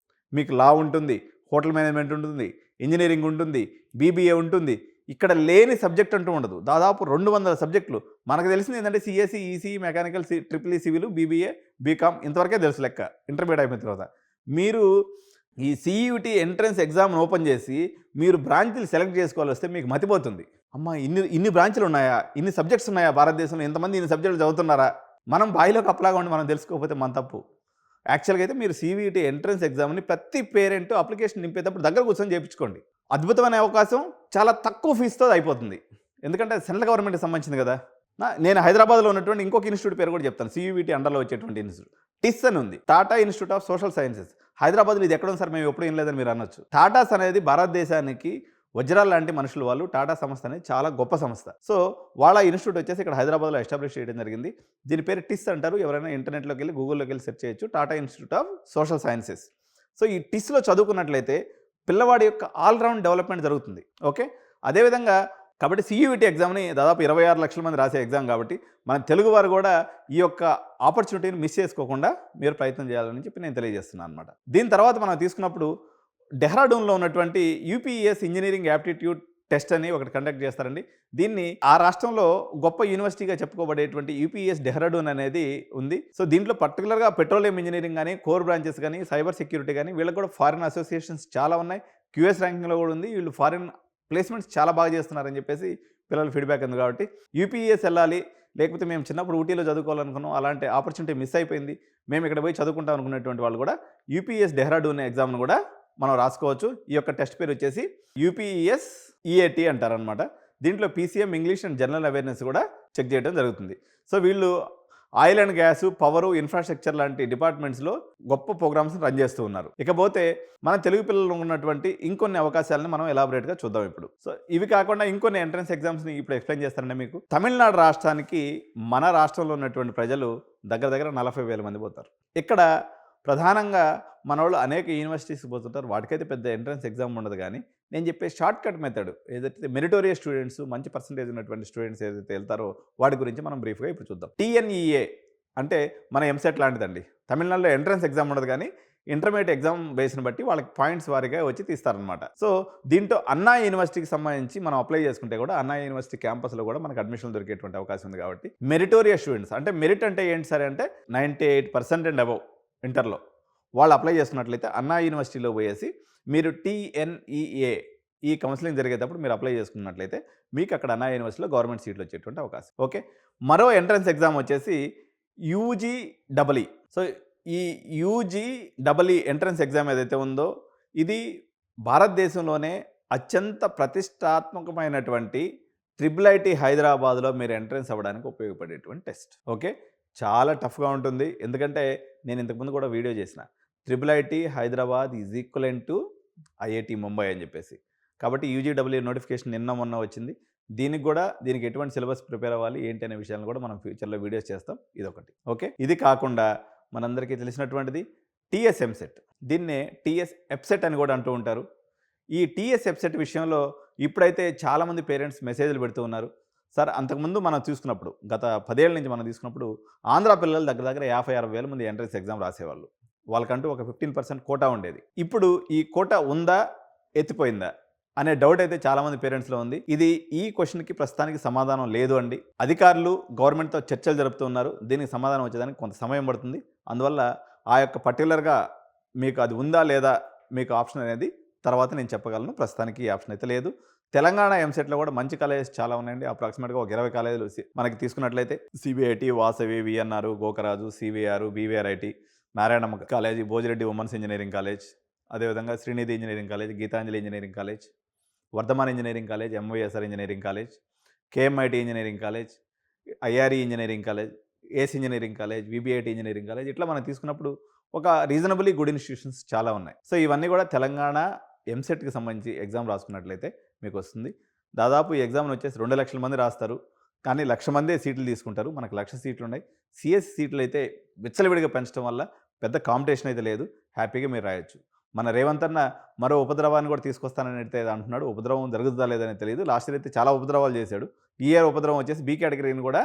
మీకు లా ఉంటుంది, హోటల్ మేనేజ్మెంట్ ఉంటుంది, ఇంజనీరింగ్ ఉంటుంది, బీబీఏ ఉంటుంది. ఇక్కడ లేని సబ్జెక్ట్ అంటూ ఉండదు. దాదాపు 200 సబ్జెక్టులు. మనకు తెలిసింది ఏంటంటే CSC, ECE, mechanical, triple E civil, BBA, BCom ఇంతవరకే తెలుసు లెక్క. ఇంటర్మీడియట్ అయిపోయిన తర్వాత మీరు ఈ సియుటి ఎంట్రన్స్ ఎగ్జామ్ను ఓపెన్ చేసి మీరు బ్రాంచ్లు సెలెక్ట్ చేసుకోవాలి వస్తే మీకు మతిపోతుంది. అమ్మ ఇన్ని బ్రాంచ్లు ఉన్నాయా, ఇన్ని సబ్జెక్ట్స్ ఉన్నాయా భారతదేశంలో, ఇంతమంది ఇన్ని సబ్జెక్టులు చదువుతున్నారా? మనం బాయిలోకి అప్లాగా ఉండి మనం తెలుసుకోకపోతే మన తప్పు. యాక్చువల్గా అయితే మీరు సివిటి ఎంట్రన్స్ ఎగ్జామ్ని ప్రతి పేరెంట్ అప్లికేషన్ నింపేటప్పుడు దగ్గర కూర్చొని చేయించుకోండి. అద్భుతమైన అవకాశం, చాలా తక్కువ ఫీజుతో అయిపోతుంది. ఎందుకంటే సెంట్రల్ గవర్నమెంట్కి సంబంధించింది కదా. నేను హైదరాబాద్లో ఉన్నటువంటి ఇంకొక ఇన్స్టిట్యూట్ పేరు కూడా చెప్తాను. సియువిటి అండర్లో వచ్చేటువంటి ఇన్స్టిట్యూట్ టిస్ అని ఉంది, Tata institute of social sciences. హైదరాబాద్లో ఇది ఎక్కడ ఉంది సార్, మేము ఎప్పుడు ఏం లేదని మీరు అనొచ్చు. టాటాస్ అనేది భారతదేశానికి వజ్రాలు లాంటి మనుషులు వాళ్ళు. టాటా సంస్థ అనేది చాలా గొప్ప సంస్థ. సో వాళ్ళ ఇన్స్టిట్యూట్ వచ్చేసి ఇక్కడ హైదరాబాద్లో ఎస్టాబ్లిష్ చేయడం జరిగింది. దీని పేరు టిస్ అంటారు. ఎవరైనా ఇంటర్నెట్లోకి వెళ్ళి గూగుల్లోకి వెళ్ళి సెర్చ్ చేయొచ్చు, Tata institute of social sciences. So ఈ టిస్లో చదువుకున్నట్లయితే పిల్లవాడి యొక్క ఆల్రౌండ్ డెవలప్మెంట్ జరుగుతుంది. ఓకే, అదేవిధంగా కాబట్టి సియువిటి ఎగ్జామ్ని దాదాపు 26 లక్షల మంది రాసే ఎగ్జామ్ కాబట్టి మన తెలుగు వారు కూడా ఈ యొక్క ఆపర్చునిటీని మిస్ చేసుకోకుండా మీరు ప్రయత్నం చేయాలని చెప్పి నేను తెలియజేస్తున్నాను అనమాట. దీని తర్వాత మనం తీసుకున్నప్పుడు డెహ్రాడూన్లో ఉన్నటువంటి యూపీఎస్ ఇంజనీరింగ్ యాప్టిట్యూడ్ టెస్ట్ అని ఒకటి కండక్ట్ చేస్తారండి. దీన్ని ఆ రాష్ట్రంలో గొప్ప యూనివర్సిటీగా చెప్పుకోబడేటువంటి యూపీఎస్ డెహ్రాడూన్ అనేది ఉంది. సో దీంట్లో పర్టికులర్గా పెట్రోలియం ఇంజనీరింగ్ కానీ, కోర్ బ్రాంచెస్ కానీ, సైబర్ సెక్యూరిటీ కానీ, వీళ్ళకి కూడా ఫారిన్ అసోసియేషన్స్ చాలా ఉన్నాయి. క్యూఎస్ ర్యాంకింగ్లో కూడా ఉంది. వీళ్ళు ఫారిన్ ప్లేస్మెంట్స్ చాలా బాగా చేస్తున్నారని చెప్పేసి పిల్లల ఫీడ్బ్యాక్ ఉంది. కాబట్టి యూపీఎస్ వెళ్ళాలి, లేకపోతే మేము చిన్నప్పుడు ఊటీలో చదువుకోవాలనుకున్నాం, అలాంటి ఆపర్చునిటీ మిస్ అయిపోయింది, మేము ఇక్కడ పోయి చదువుకుంటాం అనుకునేటువంటి వాళ్ళు కూడా యూపీఎస్ డెహ్రాడూన్ ఎగ్జామ్ను కూడా మనం రాసుకోవచ్చు. ఈ యొక్క టెస్ట్ పేరు వచ్చేసి యూపీఎస్ ఈఏటీ అంటారనమాట. దీంట్లో PCM, English and general awareness కూడా చెక్ చేయడం జరుగుతుంది. సో వీళ్ళు oil and gas, power, infrastructure లాంటి డిపార్ట్మెంట్స్లో గొప్ప ప్రోగ్రామ్స్ రన్ చేస్తూ ఉన్నారు. ఇకపోతే మన తెలుగు పిల్లలు ఉన్నటువంటి ఇంకొన్ని అవకాశాలను మనం ఎలాబొరేట్గా చూద్దాం ఇప్పుడు. సో ఇవి కాకుండా ఇంకొన్ని ఎంట్రన్స్ ఎగ్జామ్స్ని ఇప్పుడు ఎక్స్ప్లెయిన్ చేస్తానండి మీకు. తమిళనాడు రాష్ట్రానికి మన రాష్ట్రంలో ఉన్నటువంటి ప్రజలు దగ్గర 40,000 మంది పోతారు. ఇక్కడ ప్రధానంగా మన వాళ్ళు అనేక యూనివర్సిటీస్కి పోతుంటారు. వాటికైతే పెద్ద ఎంట్రన్స్ ఎగ్జామ్ ఉండదు. కానీ నేను చెప్పే షార్ట్ కట్ మెథడ్ ఏదైతే మెరిటోరియస్ స్టూడెంట్స్, మంచి పర్సంటేజ్ ఉన్నటువంటి స్టూడెంట్స్ ఏదైతే వెళ్తారో వాటి గురించి మనం బ్రీఫ్గా ఇప్పుడు చూద్దాం. టీఎన్ఈఏ అంటే మన ఎంసెట్ లాంటిదండి. తమిళనాడులో ఎంట్రన్స్ ఎగ్జామ్ ఉండదు, కానీ ఇంటర్మీడియట్ ఎగ్జామ్ బేస్ని బట్టి వాళ్ళకి పాయింట్స్ వారీగా వచ్చి తీస్తారనమాట. సో దీంట్లో అన్నా యూనివర్సిటీకి సంబంధించి మనం అప్లై చేసుకుంటే కూడా అన్నా యూనివర్సిటీ క్యాంపస్లో కూడా మనకు అడ్మిషన్ దొరికేటువంటి అవకాశం ఉంది. కాబట్టి మెరిటోరియస్ స్టూడెంట్స్ అంటే మెరిట్ అంటే ఏంటి సరే అంటే 98% అండ్ అబవ్ ఇంటర్లో వాళ్ళు అప్లై చేసుకున్నట్లయితే అన్నా యూనివర్సిటీలో పోయేసి మీరు TNEA ఈ కౌన్సిలింగ్ జరిగేటప్పుడు మీరు అప్లై చేసుకున్నట్లయితే మీకు అక్కడ అన్నా యూనివర్సిటీలో గవర్నమెంట్ సీట్లు వచ్చేటువంటి అవకాశం. ఓకే. మరో ఎంట్రన్స్ ఎగ్జామ్ వచ్చేసి UGEE. సో ఈ UGEE ఎంట్రన్స్ ఎగ్జామ్ ఏదైతే ఉందో ఇది భారతదేశంలోనే అత్యంత ప్రతిష్టాత్మకమైనటువంటి IIIT హైదరాబాద్లో మీరు ఎంట్రన్స్ అవ్వడానికి ఉపయోగపడేటువంటి టెస్ట్. ఓకే. చాలా టఫ్గా ఉంటుంది. ఎందుకంటే నేను ఇంతకుముందు కూడా వీడియో చేసిన IIIT Hyderabad is equivalent to IIT Mumbai అని చెప్పేసి. కాబట్టి UGEE నోటిఫికేషన్ నిన్న మొన్న వచ్చింది. దీనికి ఎటువంటి సిలబస్ ప్రిపేర్ అవ్వాలి ఏంటి అనే విషయాన్ని కూడా మనం ఫ్యూచర్లో వీడియోస్ చేస్తాం. ఇదొకటి. ఓకే. ఇది కాకుండా మనందరికీ తెలిసినటువంటిది TS ఎంసెట్. దీన్నే TS ఎప్సెట్ అని కూడా అంటూ ఉంటారు. ఈ TS ఎప్సెట్ విషయంలో ఇప్పుడైతే చాలామంది పేరెంట్స్ మెసేజ్లు పెడుతూ ఉన్నారు. సార్ అంతకుముందు మనం చూసుకున్నప్పుడు గత 10 ఏళ్ల నుంచి మనం తీసుకున్నప్పుడు ఆంధ్ర పిల్లలు దగ్గర 50-60 వేల మంది ఎంట్రన్స్ ఎగ్జామ్ రాసేవాళ్ళు. వాళ్ళకంటూ ఒక 15% కోటా ఉండేది. ఇప్పుడు ఈ కోటా ఉందా, ఎత్తిపోయిందా అనే డౌట్ అయితే చాలామంది పేరెంట్స్లో ఉంది. ఈ క్వశ్చన్కి ప్రస్తుతానికి సమాధానం లేదు అండి. అధికారులు గవర్నమెంట్తో చర్చలు జరుపుతూ ఉన్నారు. దీనికి సమాధానం వచ్చేదానికి కొంత సమయం పడుతుంది. అందువల్ల ఆ యొక్క పర్టికులర్గా మీకు అది ఉందా లేదా మీకు ఆప్షన్ అనేది తర్వాత నేను చెప్పగలను. ప్రస్తుతానికి ఈ ఆప్షన్ అయితే లేదు. తెలంగాణ ఎంసెట్లో కూడా మంచి కాలేజెస్ చాలా ఉన్నాయండి. అప్రాక్సిమేట్గా ఒక 20 కాలేజీలు మనకి తీసుకున్నట్లయితే CBIT, Vasavi, VNR, Gokaraju, CVR, BVRIT, Narayanamma college, Bhojireddy women's engineering college, అదేవిధంగా Srinidhi engineering college, Geethanjali engineering college, Vardhaman engineering college, MYSR engineering college, KMIT engineering college, IRE engineering college, ace engineering college, VBIT engineering college, ఇట్లా మనం తీసుకున్నప్పుడు ఒక రీజనబుల్లీ గుడ్ ఇన్స్టిట్యూషన్స్ చాలా ఉన్నాయి. సో ఇవన్నీ కూడా తెలంగాణ ఎంసెట్కి సంబంధించి ఎగ్జామ్ రాసుకున్నట్లయితే మీకు వస్తుంది. దాదాపు ఈ ఎగ్జామ్ని వచ్చేసి 2 లక్షల మంది రాస్తారు. కానీ 1,00,000 మందే సీట్లు తీసుకుంటారు. మనకు 1,00,000 సీట్లు ఉన్నాయి. CSE సీట్లు అయితే విచ్చలవిడిగా పెంచడం వల్ల పెద్ద కాంపిటీషన్ అయితే లేదు. హ్యాపీగా మీరు రాయొచ్చు. మన రేవంత్ అన్న మరో ఉపద్రవాన్ని కూడా తీసుకొస్తానని అయితే అంటున్నాడు. ఉపద్రవం జరుగుతుందా లేదని తెలియదు. లాస్ట్ ఇయర్ అయితే చాలా ఉపద్రవాలు చేశాడు. ఈ ఇయర్ ఉపద్రవం వచ్చేసి B కేటగిరీని కూడా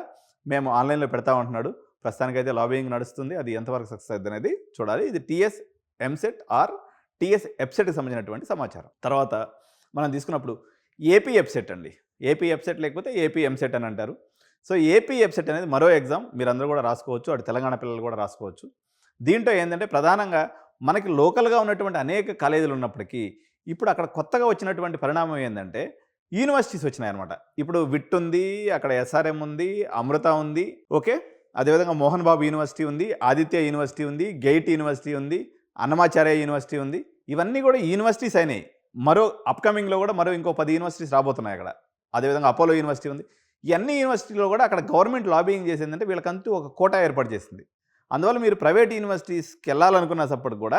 మేము ఆన్లైన్లో పెడతామంటున్నాడు. ప్రస్తుతానికైతే లాబింగ్ నడుస్తుంది. అది ఎంతవరకు సక్సెస్ అవుతుంది అనేది చూడాలి. ఇది TS ఎంసెట్ ఆర్ TS ఎప్సెట్కి సంబంధించినటువంటి సమాచారం. తర్వాత మనం తీసుకున్నప్పుడు AP ఎప్సెట్ అండి. AP ఎప్సెట్ లేకపోతే AP ఎంసెట్ అని అంటారు. సో AP ఎప్సెట్ అనేది మరో ఎగ్జామ్. మీరందరూ కూడా రాసుకోవచ్చు. అటు తెలంగాణ పిల్లలు కూడా రాసుకోవచ్చు. దీంట్లో ఏంటంటే ప్రధానంగా మనకి లోకల్గా ఉన్నటువంటి అనేక కాలేజీలు ఉన్నప్పటికీ ఇప్పుడు అక్కడ కొత్తగా వచ్చినటువంటి పరిణామం ఏంటంటే యూనివర్సిటీస్ వచ్చినాయన్నమాట. ఇప్పుడు విట్ ఉంది, అక్కడ SRM ఉంది, అమృత ఉంది. ఓకే. అదేవిధంగా మోహన్ బాబు యూనివర్సిటీ ఉంది, ఆదిత్య యూనివర్సిటీ ఉంది, గెయిట్ యూనివర్సిటీ ఉంది, అన్నమాచార్య యూనివర్సిటీ ఉంది. ఇవన్నీ కూడా యూనివర్సిటీస్ అయినాయి. మరో అప్కమింగ్లో కూడా ఇంకో 10 యూనివర్సిటీస్ రాబోతున్నాయి అక్కడ. అదేవిధంగా అపోలో యూనివర్సిటీ ఉంది. ఈ అన్ని యూనివర్సిటీలో కూడా అక్కడ గవర్నమెంట్ లాబింగ్ చేసిందంటే వీళ్ళకంటూ ఒక కోటా ఏర్పాటు చేసింది. అందువల్ల మీరు ప్రైవేట్ యూనివర్సిటీస్కి వెళ్ళాలనుకున్నప్పుడు కూడా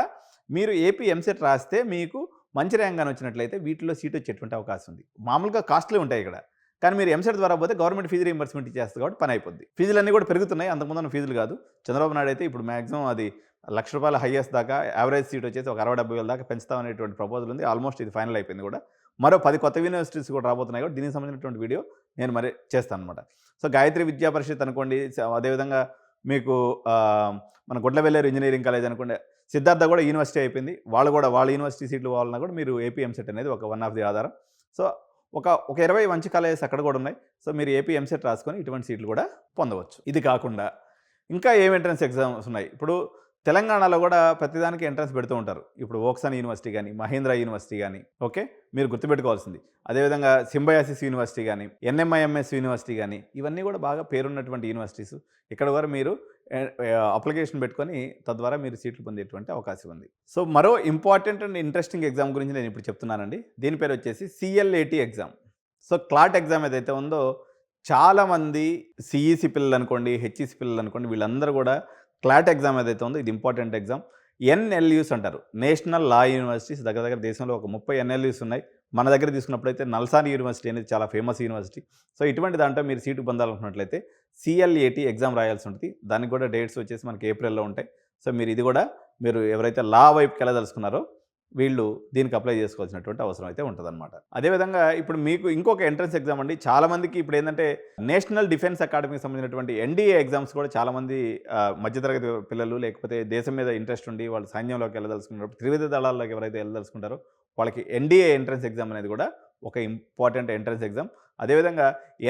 మీరు AP ఎంసెట్ రాస్తే మీకు మంచి ర్యాంక్ అని వచ్చినట్లయితే వీటిలో సీట్ వచ్చేటువంటి అవకాశం ఉంది. మామూలుగా కాస్ట్లీ ఉంటాయి ఇక్కడ. కానీ మీరు ఎంసెట్ ద్వారా పోతే గవర్నమెంట్ ఫీజు రీయింబర్స్మెంట్ ఇచ్చేస్తుంది కాబట్టి పని అయిపోద్ది. ఫీజులన్నీ కూడా పెరుగుతున్నాయి. అంతకుముందు ఫీజులు కాదు. చంద్రబాబు నాయుడు అయితే ఇప్పుడు మ్యాక్సిమం అది ₹1,00,000 హైయెస్ట్ దాకా, యావరేజ్ సీట్ వచ్చేసి ఒక 60-70 వేల దాకా పెంచుతామనేటువంటి ప్రపోజల్ ఉంది. ఆల్మోస్ట్ ఇది ఫైనల్ అయిపోయింది కూడా. మరో 10 కొత్త యూనివర్సిటీస్ కూడా రాబోతున్నాయి కాబట్టి దీనికి సంబంధించినటువంటి వీడియో నేను మరి చేస్తాను అనమాట. సో గాయత్రి విద్యా పరిషత్ అనుకోండి, అదేవిధంగా మీకు మన గుడ్లవెల్లేరు ఇంజనీరింగ్ కాలేజ్ అనుకోండి, సిద్ధార్థ కూడా యూనివర్సిటీ అయిపోయింది. వాళ్ళ యూనివర్సిటీ సీట్లు కావాలన్నా కూడా మీరు AP ఎంసెట్ అనేది వన్ ఆఫ్ ది ఆధారం. సో ఒక 20 మంచి కాలేజెస్ అక్కడ కూడా ఉన్నాయి. సో మీరు AP ఎంసెట్ రాసుకొని ఇటువంటి సీట్లు కూడా పొందవచ్చు. ఇది కాకుండా ఇంకా ఏం ఎంట్రన్స్ ఎగ్జామ్స్ ఉన్నాయి. ఇప్పుడు తెలంగాణలో కూడా ప్రతిదానికి ఎంట్రన్స్ పెడుతూ ఉంటారు. ఇప్పుడు ఓక్సన్ యూనివర్సిటీ కానీ, మహేంద్ర యూనివర్సిటీ కానీ, ఓకే, మీరు గుర్తుపెట్టుకోవాల్సింది. అదేవిధంగా సింబయాసిస్ యూనివర్సిటీ కానీ, NMIMS యూనివర్సిటీ కానీ, ఇవన్నీ కూడా బాగా పేరున్నటువంటి యూనివర్సిటీస్. ఇక్కడ కూడా మీరు అప్లికేషన్ పెట్టుకొని తద్వారా మీరు సీట్లు పొందేటువంటి అవకాశం ఉంది. సో మరో ఇంపార్టెంట్ అండ్ ఇంట్రెస్టింగ్ ఎగ్జామ్ గురించి నేను ఇప్పుడు చెప్తున్నానండి. దీని పేరు వచ్చేసి CLAT exam. So clot exam ఏదైతే ఉందో చాలామంది CEC పిల్లలు అనుకోండి, HEC పిల్లలు అనుకోండి, వీళ్ళందరూ కూడా క్లాట్ ఎగ్జామ్ ఏదైతే ఉందో ఇది ఇంపార్టెంట్ ఎగ్జామ్. NLUs అంటారు, నేషనల్ లా యూనివర్సిటీస్. దగ్గర దేశంలో ఒక 30 NLUs ఉన్నాయి. మన దగ్గర తీసుకున్నప్పుడైతే నల్సాని యూనివర్సిటీ అనేది చాలా ఫేమస్ యూనివర్సిటీ. సో ఇటువంటి దాంట్లో మీరు సీటు పొందాలనుకున్నట్లయితే CLAT ఎగ్జామ్ రాయాల్సి ఉంటుంది. దానికి కూడా డేట్స్ వచ్చేసి మనకి ఏప్రిల్లో ఉంటాయి. సో మీరు ఎవరైతే లా వైపుకి వెళ్ళదలుచుకున్నారో వీళ్ళు దీనికి అప్లై చేసుకోవాల్సినటువంటి అవసరం అయితే ఉంటుందన్నమాట. అదేవిధంగా ఇప్పుడు మీకు ఇంకొక ఎంట్రన్స్ ఎగ్జామ్ అండి. చాలామందికి ఇప్పుడు ఏంటంటే నేషనల్ డిఫెన్స్ అకాడమీకి సంబంధించినటువంటి NDA ఎగ్జామ్స్ కూడా చాలామంది మధ్యతరగతి పిల్లలు లేకపోతే దేశం మీద ఇంట్రెస్ట్ ఉండి వాళ్ళు సైన్యంలోకి వెళ్ళదలుచుకున్నప్పుడు త్రివిధ దళాల్లోకి ఎవరైతే వెళ్ళదలుచుకుంటారో వాళ్ళకి NDA ఎంట్రన్స్ ఎగ్జామ్ అనేది కూడా ఒక ఇంపార్టెంట్ ఎంట్రన్స్ ఎగ్జామ్. అదేవిధంగా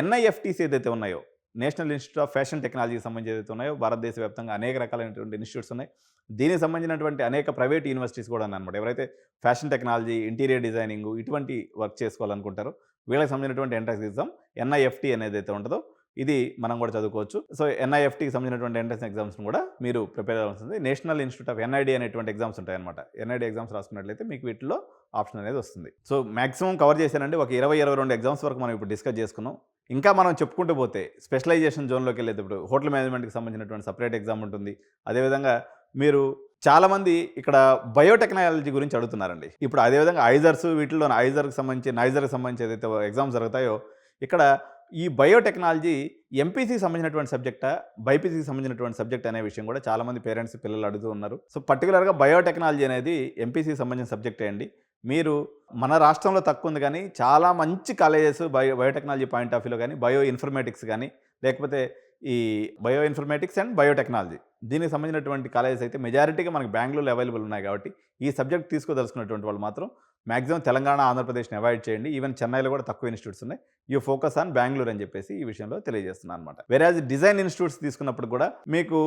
NIFTs ఏదైతే ఉన్నాయో నేషనల్ ఇన్స్టిట్యూట్ ఆఫ్ ఫ్యాషన్ టెక్నాలజీకి సంబంధించి ఏదైతే ఉన్నాయో భారతదేశ వ్యాప్తంగా అనేక రకాలైనటువంటి ఇన్స్టిట్యూట్స్ ఉన్నాయి. దీనికి సంబంధించినటువంటి అనేక ప్రైవేట్ యూనివర్సిటీస్ కూడా ఉన్నాయన్నమాట. ఎవరైతే ఫ్యాషన్ టెక్నాలజీ, ఇంటీరియర్ డిజైనింగ్ ఇటువంటి వర్క్ చేసుకోవాలనుకుంటారో వీళ్ళకి సంబంధించినటువంటి ఎంట్రన్స్ ఎగ్జామ్ ఎన్ఐఎఫ్టీ అనేది అయితే ఉంటుందో ఇది మనం కూడా చదువుకోవచ్చు. సో ఎన్ఐఎఫ్టీకి సంబంధించినటువంటి ఎంట్రన్స్ ఎగ్జామ్స్ని కూడా మీరు ప్రిపేర్ అవ్వాల్సింది. నేషనల్ ఇన్స్టిట్యూట్ ఆఫ్ ఎన్ఐడి అనేటువంటి ఎగ్జామ్స్ ఉంటాయన్నమాట. ఎన్ఐడి ఎగ్జామ్స్ రాసుకున్నట్లయితే మీకు వీటిలో ఆప్షన్ అనేది వస్తుంది. సో మ్యాక్సిమం కవర్ చేశానండి. ఒక 20-22 ఎగ్జామ్స్ వరకు మనం ఇప్పుడు డిస్కస్ చేసుకున్నాం. ఇంకా మనం చెప్పుకుంటూ పోతే స్పెషలైజేషన్ జోన్లోకి వెళ్ళేటప్పుడు హోటల్ మేనేజ్మెంట్కి సంబంధించినటువంటి సపరేట్ ఎగ్జామ్ ఉంటుంది. అదేవిధంగా మీరు చాలామంది ఇక్కడ బయోటెక్నాలజీ గురించి అడుగుతున్నారండి. ఇప్పుడు అదేవిధంగా ఐజర్స్ వీటిలో నైజర్కి సంబంధించి ఏదైతే ఎగ్జామ్స్ జరుగుతాయో ఇక్కడ ఈ బయోటెక్నాలజీ ఎంపీసీకి సంబంధించినటువంటి సబ్జెక్టా, బైపీసీకి సంబంధించినటువంటి సబ్జెక్ట్ అనే విషయం కూడా చాలామంది పేరెంట్స్ పిల్లలు అడుగుతూ ఉన్నారు. సో పర్టికులర్గా బయోటెక్నాలజీ అనేది ఎంపీసీకి సంబంధించిన సబ్జెక్టే అండి. మీరు మన రాష్ట్రంలో తక్కువ ఉంది కానీ చాలా మంచి కాలేజెస్ బయోటెక్నాలజీ పాయింట్ ఆఫ్ వ్యూలో కానీ బయో ఇన్ఫర్మేటిక్స్ కానీ లేకపోతే ఈ బయో ఇన్ఫర్మేటిక్స్ అండ్ బయోటెక్నాలజీ దీనికి సంబంధించినటువంటి కాలేజెస్ అయితే మెజారిటీగా మనకి బెంగళూరులో అవైలబుల్ ఉన్నాయి. కాబట్టి ఈ సబ్జెక్ట్ తీసుకోదలుచుకున్నటువంటి వాళ్ళు మాత్రం మ్యాక్సిమం తెలంగాణ, ఆంధ్రప్రదేశ్ని అవాయిడ్ చేయండి. ఈవెన్ చెన్నైలో కూడా తక్కువ ఇన్స్టిట్యూట్స్ ఉన్నాయి. యూ ఫోకస్ ఆన్ బెంగళూరు అని చెప్పేసి ఈ విషయంలో తెలియజేస్తున్నాను అనమాట. వేరేజ్ డిజైన్ ఇన్స్టిట్యూట్స్ తీసుకున్నప్పుడు కూడా మీకు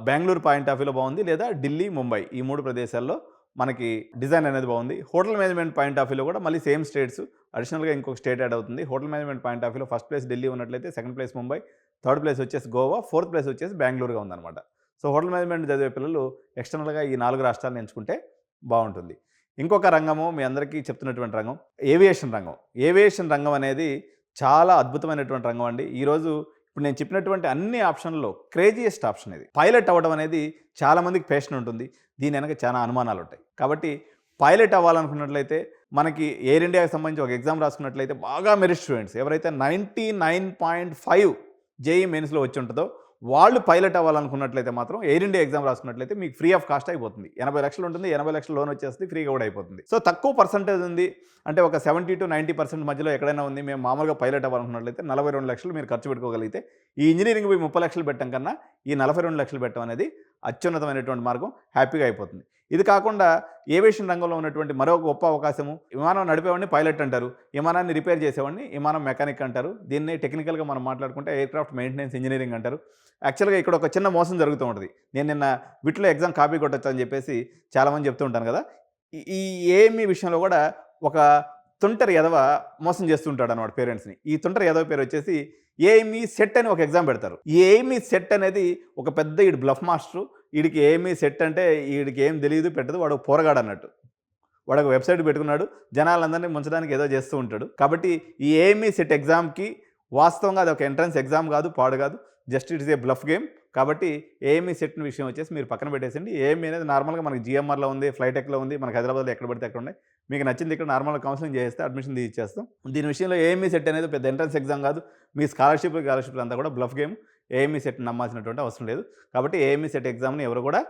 బెంగళూరు పాయింట్ ఆఫ్ వ్యూలో బాగుంది, లేదా ఢిల్లీ, ముంబై ఈ 3 ప్రదేశాల్లో మనకి డిజైన్ అనేది బాగుంది. హోటల్ మేనేజ్మెంట్ పాయింట్ ఆఫ్ వ్యూలో కూడా మళ్ళీ సేమ్ స్టేట్స్ అడిషనల్గా ఇంకొక స్టేట్ యాడ్ అవుతుంది. హోటల్ మేనేజ్మెంట్ పాయింట్ ఆఫ్ వ్యూలో ఫస్ట్ ప్లేస్ ఢిల్లీ ఉన్నట్లయితే second place Mumbai, third place వచ్చేసి గోవా, ఫోర్త్ ప్లేస్ వచ్చేసి బెంగళూరుగా ఉందన్నమాట. సో హోటల్ మేనేజ్మెంట్ చదివే పిల్లలు ఎక్స్టర్నల్గా ఈ 4 రాష్ట్రాలను ఎంచుకుంటే బాగుంటుంది. ఇంకొక రంగము మీ అందరికీ చెప్తున్నటువంటి రంగం ఏవియేషన్ రంగం. ఏవియేషన్ రంగం అనేది చాలా అద్భుతమైనటువంటి రంగం అండి. ఈరోజు ఇప్పుడు నేను చెప్పినటువంటి అన్ని ఆప్షన్లో క్రేజియస్ట్ ఆప్షన్ ఇది. పైలట్ అవ్వడం అనేది చాలామందికి ప్యాషన్ ఉంటుంది. దీని వెనక చాలా అనుమానాలు ఉంటాయి. కాబట్టి పైలట్ అవ్వాలనుకున్నట్లయితే మనకి ఎయిర్ ఇండియాకి సంబంధించి ఒక ఎగ్జామ్ రాసుకున్నట్లయితే బాగా మెరిట్ స్టూడెంట్స్ ఎవరైతే 99.5 జేఈ మెయిన్స్లో వచ్చి ఉంటుందో వాళ్ళు పైలట్ అవ్వాలనుకున్నట్లయితే మాత్రం ఎయిర్ ఇండియా ఎగ్జామ్ రాసుకున్నట్లయితే మీకు ఫ్రీ ఆఫ్ కాస్ట్ అయిపోతుంది. 80 లక్షలు ఉంటుంది, 80 లక్షల లోన్ వచ్చేస్తుంది, ఫ్రీగా కూడా అయిపోతుంది. సో తక్కువ పర్సెంటేజ్ ఉంది అంటే ఒక 70 to 90% మధ్యలో ఎక్కడైనా ఉంది, మేము మామూలుగా పైలట్ అవ్వాలనుకున్నట్లయితే 42 లక్షలు మీరు ఖర్చు పెట్టుకోగలిగితే ఈ ఇంజనీరింగ్ పోయి 30 లక్షలు పెట్టడం కన్నా ఈ 42 లక్షలు పెట్టడం అనేది అత్యున్నతమైనటువంటి మార్గం, హ్యాపీగా అయిపోతుంది. ఇది కాకుండా ఏవియేషన్ రంగంలో ఉన్నటువంటి మరో గొప్ప అవకాశము, విమానం నడిపేవాడిని పైలట్ అంటారు, విమానాన్ని రిపేర్ చేసేవాడిని విమానం మెకానిక్ అంటారు. దీన్ని టెక్నికల్గా మనం మాట్లాడుకుంటే ఎయిర్క్రాఫ్ట్ మెయింటెనెన్స్ ఇంజనీరింగ్ అంటారు. యాక్చువల్గా ఇక్కడ ఒక చిన్న మోసం జరుగుతూ ఉంటుంది. నేను నిన్న వీటిలో ఎగ్జామ్ కాపీ కొట్టచ్చు అని చెప్పేసి చాలామంది చెప్తూ ఉంటాను కదా. ఈ ఏమి విషయంలో కూడా ఒక తుంటరి ఎదవ మోసం చేస్తుంటాడు అన్నమాట పేరెంట్స్ని. ఈ తుంటరి ఎదవ పేరు వచ్చేసి ఏఎంఈ సెట్ అని ఒక ఎగ్జామ్ పెడతారు. ఈ ఏఎంఈ సెట్ అనేది ఒక పెద్ద ఈడు బ్లఫ్ మాస్టరు. వీడికి ఏఎంఈ సెట్ అంటే వీడికి ఏం తెలియదు, పెట్టదు, వాడు పోరగాడు అన్నట్టు. వాడు ఒక వెబ్సైట్ పెట్టుకున్నాడు, జనాలందరినీ ముంచడానికి ఏదో చేస్తూ ఉంటాడు. కాబట్టి ఈ ఏఎంఈ సెట్ ఎగ్జామ్కి వాస్తవంగా అది ఒక ఎంట్రన్స్ ఎగ్జామ్ కాదు, పాడు కాదు, just it is a bluff game. కాబట్టి ఏఎంఈ సెట్ విషయం వచ్చేసి మీరు పక్కన పెట్టేసండి. ఏఎంఈ అనేది నార్మల్గా మనకి జిఎంఆర్లో ఉంది, ఫ్లైటెక్లో ఉంది, మనకి హైదరాబాద్లో ఎక్కడ పడితే అక్కడ ఉన్నాయి. మీకు నచ్చింది ఇక్కడ నార్మల్గా కౌన్సిలింగ్ చేస్తే అడ్మిషన్ ఇచ్చేస్తాం. దీని విషయంలో ఏఎంఈ సెట్ అనేది పెద్ద ఎంట్రన్స్ ఎగ్జామ్ కాదు. మీ స్కాలర్షిప్లు అంతా కూడా బ్లఫ్ గేమ్. ఏఎంఈ సెట్ నమ్మాల్సినటువంటి అవసరం లేదు. కాబట్టి ఏఎంఈ సెట్ ఎగ్జామ్ని ఎవరు కూడా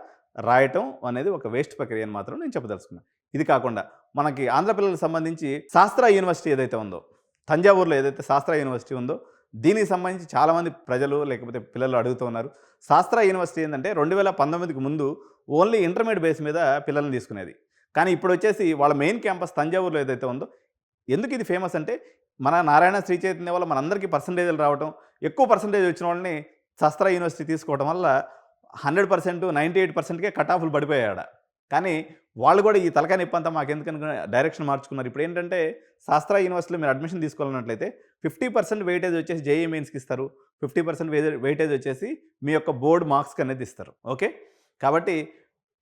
రాయటం అనేది ఒక వేస్ట్ ప్రక్రియ అని మాత్రం నేను చెప్పదలుచుకున్నాను. ఇది కాకుండా మనకి ఆంధ్ర పిల్లలకు సంబంధించి శాస్త్ర యూనివర్సిటీ ఏదైతే ఉందో, తంజావూరులో ఏదైతే శాస్త్ర యూనివర్సిటీ ఉందో దీనికి సంబంధించి చాలామంది ప్రజలు లేకపోతే పిల్లలు అడుగుతూ ఉన్నారు. శాస్త్ర యూనివర్సిటీ ఏంటంటే 2019కి ముందు ఓన్లీ ఇంటర్మీడియట్ బేస్ మీద పిల్లల్ని తీసుకునేది. కానీ ఇప్పుడు వచ్చేసి వాళ్ళ మెయిన్ క్యాంపస్ తంజావూరులో ఏదైతే ఉందో, ఎందుకు ఇది ఫేమస్ అంటే మన నారాయణ శ్రీ చైతన్య వల్ల మనందరికీ పర్సంటేజ్లు రావడం, ఎక్కువ పర్సంటేజ్ వచ్చిన వాళ్ళని శాస్త్ర యూనివర్సిటీ తీసుకోవడం వల్ల 100%, 98%కే కట్ ఆఫ్లు పడిపోయాడు. కానీ వాళ్ళు కూడా ఈ తలకాయ నొప్పి అంతా మాకు ఎందుకని డైరెక్షన్ మార్చుకున్నారు. ఇప్పుడు ఏంటంటే శాస్త్ర యూనివర్సిటీలో మీరు అడ్మిషన్ తీసుకోవాలన్నట్లయితే 50% వెయిటేజ్ వచ్చేసి జేఈ మెయిన్స్కి ఇస్తారు, 50% వెయిటేజ్ వచ్చేసి మీ యొక్క బోర్డ్ మార్క్స్కి అనేది ఇస్తారు. ఓకే, కాబట్టి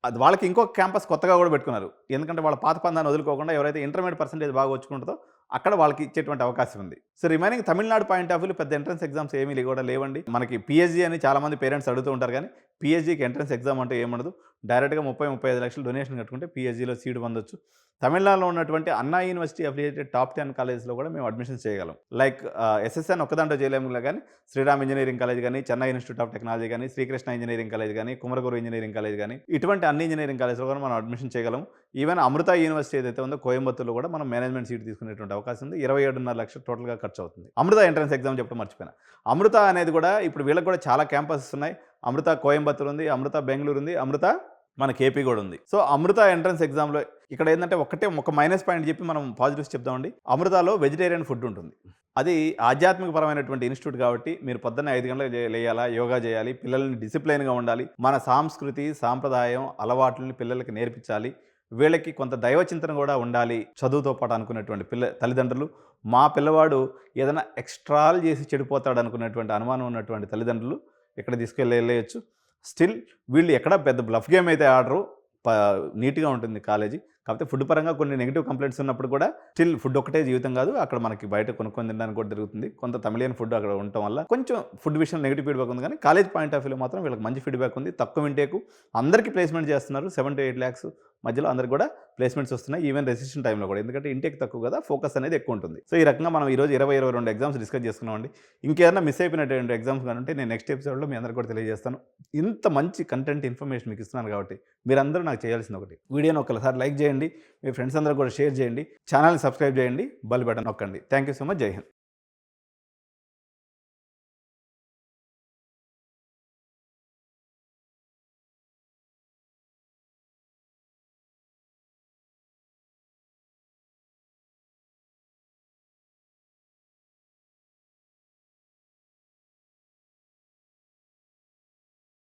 అది వాళ్ళకి ఇంకొక క్యాంపస్ కొత్తగా కూడా పెట్టుకున్నారు. ఎందుకంటే వాళ్ళ పాత పందాన్ని వదులుకోకుండా ఎవరైతే ఇంటర్మీడియట్ పర్సెంటేజ్ బాగా వచ్చుకుంటుందో అక్కడ వాళ్ళకి ఇచ్చేటువంటి అవకాశం ఉంది. So remaining Tamil Nadu point of వ్యూలో పెద్ద ఎంట్రన్స్ ఎగ్జామ్స్ ఏమీ కూడా లేవండి. మనకి పిహెచ్డీ అని చాలామంది పేరెంట్స్ అడుగుతూ ఉంటారు, కానీ పిహెచ్డీకి ఎంట్రన్స్ ఎగ్జామ్ అంటే ఏమనదు. డైరెక్ట్గా 30-35 లక్షలు డొనేషన్ కట్టుకుంటే పిహెచ్డీలో సీట్ పొందొచ్చు. తమిళనాడులో ఉన్నటువంటి అన్నా యూనివర్సిటీ అఫిలియేటెడ్ టాప్ 10 కాలేజెస్లో కూడా మేము అడ్మిషన్స్ చేయగలం. లైక్ ఎస్ఎస్ఎన్ ఒక్కదాంట్లో చేయలేము కానీ శ్రీరామ్ ఇంజనీరింగ్ కాలేజ్ కానీ, చెన్నై ఇన్స్టిట్యూట్ ఆఫ్ టెక్నాలజీ కానీ, శ్రీకృష్ణ ఇంజనీరింగ్ కాలేజ్ కానీ, కుమరగురు ఇంజనీరింగ్ కాలేజ్ కానీ, ఇటువంటి అన్ని ఇంజనీరింగ్ కాలేజ్లో కూడా మనం అడ్మిషన్ చేయగలం. ఈవెన్ అమృత యూనివర్సిటీ ఏదైతే ఉందో కోయంబత్తూరులో కూడా మనం మేనేజ్మెంట్ సీట్ తీసుకునేటువంటి అవకాశం ఉంది. 27.5 లక్షలు టోటల్గా ఖర్చు అవుతుంది. అమృత ఎంట్రన్స్ ఎగ్జామ్ చెప్పడం మర్చిపోయినా. అమృత అనేది కూడా ఇప్పుడు వీళ్ళకి కూడా చాలా క్యాంపసెస్ ఉన్నాయి. అమృత కోయంబత్తూరు ఉంది, అమృత బెంగళూరు ఉంది, అమృత మన కేపీ కూడా ఉంది. సో అమృత ఎంట్రన్స్ ఎగ్జామ్లో ఇక్కడ ఏంటంటే ఒక మైనస్ పాయింట్ చెప్పి మనం పాజిటివ్స్ చెప్తామండి. అమృతలో వెజిటేరియన్ ఫుడ్ ఉంటుంది. అది ఆధ్యాత్మికపరమైనటువంటి ఇన్స్టిట్యూట్ కాబట్టి మీరు పొద్దున్న 5 గంటలకు లేయాలా, యోగా చేయాలి, పిల్లల్ని డిసిప్లైన్గా ఉండాలి, మన సంస్కృతి సాంప్రదాయం అలవాట్లని పిల్లలకి నేర్పించాలి, వీళ్ళకి కొంత దైవచింతన కూడా ఉండాలి చదువుతో పాటు అనుకునేటువంటి తల్లిదండ్రులు, మా పిల్లవాడు ఏదైనా ఎక్స్ట్రాలు చేసి చెడిపోతాడు అనుకునేటువంటి అనుమానం ఉన్నటువంటి తల్లిదండ్రులు ఇక్కడ తీసుకెళ్ళేయచ్చు. స్టిల్ వీళ్ళు ఎక్కడ పెద్ద బ్లఫ్ గేమ్ అయితే ఆడరు, నీట్గా ఉంటుంది కాలేజీ. కాకపోతే ఫుడ్ పరంగా కొన్ని నెగిటివ్ కంప్లైంట్స్ ఉన్నప్పుడు కూడా స్టిల్ ఫుడ్ ఒకటే జీవితం కాదు, అక్కడ మనకి బయట కొనుక్కొని తినడానికి కూడా జరుగుతుంది. కొంత తమిళియన్ ఫుడ్ అక్కడ ఉండటం వల్ల కొంచెం ఫుడ్ విషయం నెగిటివ్ ఫీడ్బ్యాక్ ఉంది, కానీ కాలేజ్ పాయింట్ ఆఫ్ వ్యూలో మాత్రం వీళ్ళకి మంచి ఫీడ్బ్యాక్ ఉంది. తక్కువ ఇంటేకు అందరికీ ప్లేస్మెంట్ చేస్తున్నారు. 7 to 8 lakhs మధ్యలో అందరికి కూడా ప్లేస్మెంట్స్ వస్తున్నాయి, ఈవెన్ రెసిస్టెంట్ టైంలో కూడా. ఎందుకంటే ఇంటేక్ తక్కువ కదా, ఫోకస్ అనేది ఎక్కువ ఉంటుంది. సో ఈ రకంగా మనం ఈరోజు 22 ఎగ్జామ్స్ డిస్కస్ చేసుకున్నామండి. ఇంకేదైనా మిస్ అయిపోయినటువంటి ఎగ్జామ్స్ కానీ నేను నెక్స్ట్ ఎపిసోడ్లో మీ అందరికీ కూడా తెలియజేస్తాను. ఇంత మంచి కంటెంట్ ఇన్ఫర్మేషన్ మీకు ఇస్తున్నాను కాబట్టి మీరందరూ నాకు చేయాల్సింది ఒకటి, వీడియోని ఒకసారి లైక్ చేయండి, మీ ఫ్రెండ్స్ అందరూ కూడా షేర్ చేయండి, ఛానల్ని సబ్స్క్రైబ్ చేయండి, బెల్ బటన్ నొక్కండి. Thank you so much. జై హింద్.